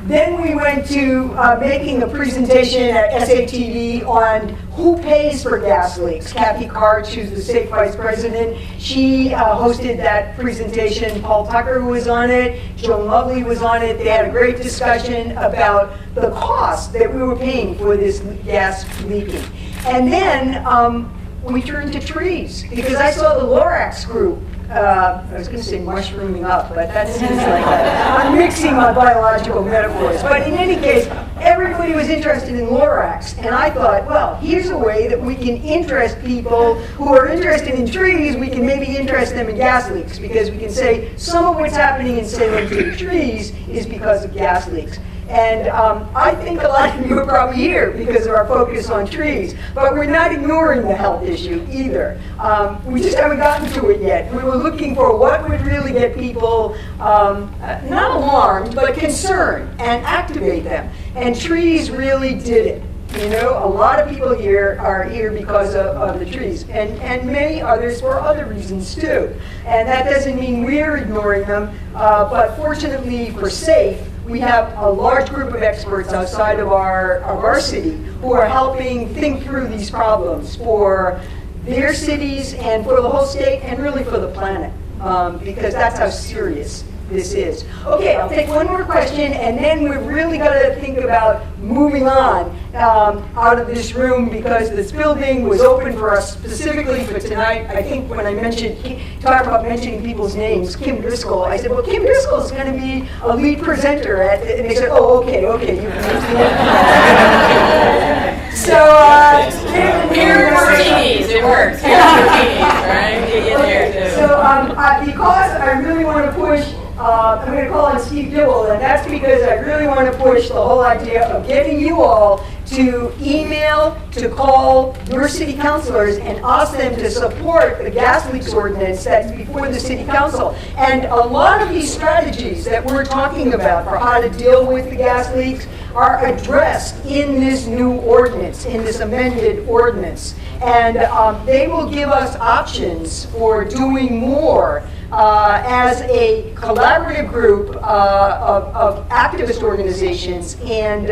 Then we went to making a presentation at SATV on who pays for gas leaks. Kathy Karch, who's the state vice president, she hosted that presentation. Paul Tucker was on it. Joan Lovely was on it. They had a great discussion about the cost that we were paying for this gas leaking. And then we turned to trees, because I saw the Lorax group. I was going to say mushrooming up, but that seems like I'm mixing my biological metaphors. But in any case, everybody was interested in Lorax. And I thought, well, here's a way that we can interest people who are interested in trees. We can maybe interest them in gas leaks, because we can say some of what's happening in Salem to the trees is because of gas leaks. And I think a lot of you are probably here because of our focus on trees, but we're not ignoring the health issue either. We just haven't gotten to it yet. We were looking for what would really get people not alarmed, but concerned and activate them. And trees really did it. You know, a lot of people here are here because of the trees, and many others for other reasons too. And that doesn't mean we're ignoring them, but fortunately for SAFE, we have a large group of experts outside of our city who are helping think through these problems for their cities and for the whole state and really for the planet, because that's how serious this is. Okay, I'll take one more question, and then we've really got to think about moving on out of this room, because this building was open for us specifically for tonight. I think when I talked about mentioning people's names, Kim Driscoll, I said, well, Kim Driscoll is going to be a lead presenter at, and they said, oh, okay, you can use the name. So, Here martinis, it works. Here martinis, right? Get in there too. So, because I really want to push, I'm going to call on Steve Dibble, and that's because I really want to push the whole idea of getting you all to email, to call your city councilors and ask them to support the gas leaks ordinance that's before the city council. And a lot of these strategies that we're talking about for how to deal with the gas leaks are addressed in this new ordinance, in this amended ordinance. And they will give us options for doing more as a collaborative group of activist organizations and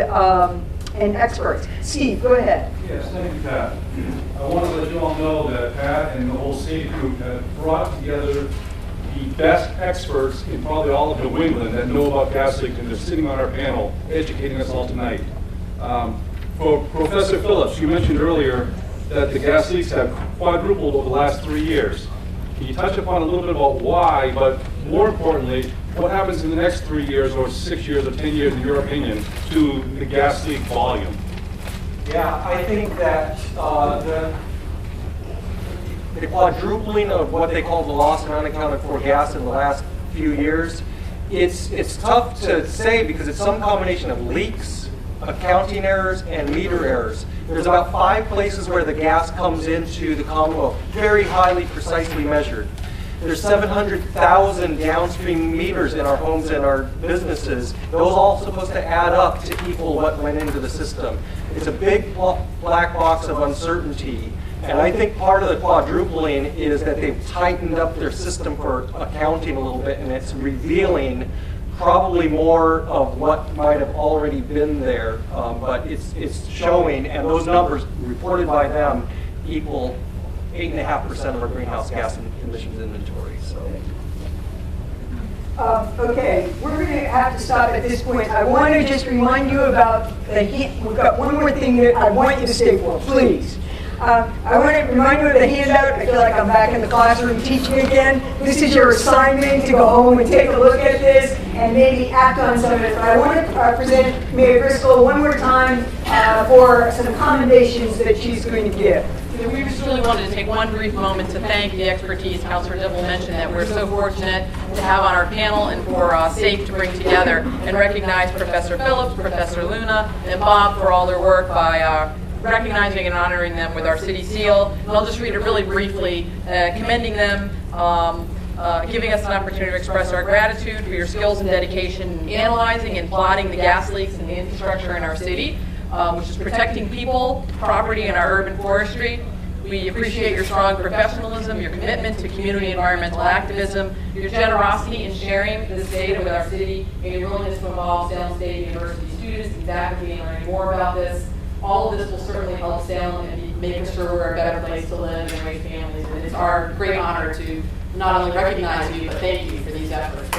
experts. Steve, go ahead. Yes, thank you, Pat. I want to let you all know that Pat and the whole SAFE group have brought together the best experts in probably all of New England that know about gas leaks, and they're sitting on our panel educating us all tonight. For Professor Phillips, you mentioned earlier that the gas leaks have quadrupled over the last 3 years. Can you touch upon a little bit about why, but more importantly, what happens in the next 3 years or 6 years or 10 years, in your opinion, to the gas leak volume? Yeah, I think that the quadrupling of what they call the lost and unaccounted for gas in the last few years, it's tough to say because it's some combination of leaks, accounting errors, and meter errors. There's about 5 places where the gas comes into the Commonwealth, very highly precisely measured. There's 700,000 downstream meters in our homes and our businesses. Those all supposed to add up to equal what went into the system. It's a big black box of uncertainty. And I think part of the quadrupling is that they've tightened up their system for accounting a little bit, and it's revealing probably more of what might have already been there, but it's showing, and those numbers reported by them equal 8.5% of our greenhouse gas emissions inventory. So. Okay, we're going to have to stop at this point. I want to just remind you about we've got one more thing that I want you to stay for, please. I want to remind you of the handout. I feel like I'm back in the classroom teaching again. This is your assignment to go home and take a look at this and maybe act on some of it. But I want to present Mayor Driscoll one more time for some commendations that she's going to give. We just really wanted to take one brief moment to thank the expertise Councilor Dibble mentioned that we're so fortunate to have on our panel and for SAFE to bring together, and recognize Professor Phillips, Professor Luna, and Bob for all their work by recognizing and honoring them with our city seal. And I'll just read it really briefly, commending them, giving us an opportunity to express our gratitude for your skills and dedication in analyzing and plotting the gas leaks and the infrastructure in our city, which is protecting people, property, and our urban forestry. We appreciate your strong professionalism, your commitment to community environmental activism, your generosity in sharing this data with our city, and your willingness to involve Salem State University students and faculty in learning more about this. All of this will certainly help Salem and make sure we're a better place to live and raise families. And it's our great honor to not only recognize you, but thank you for these efforts.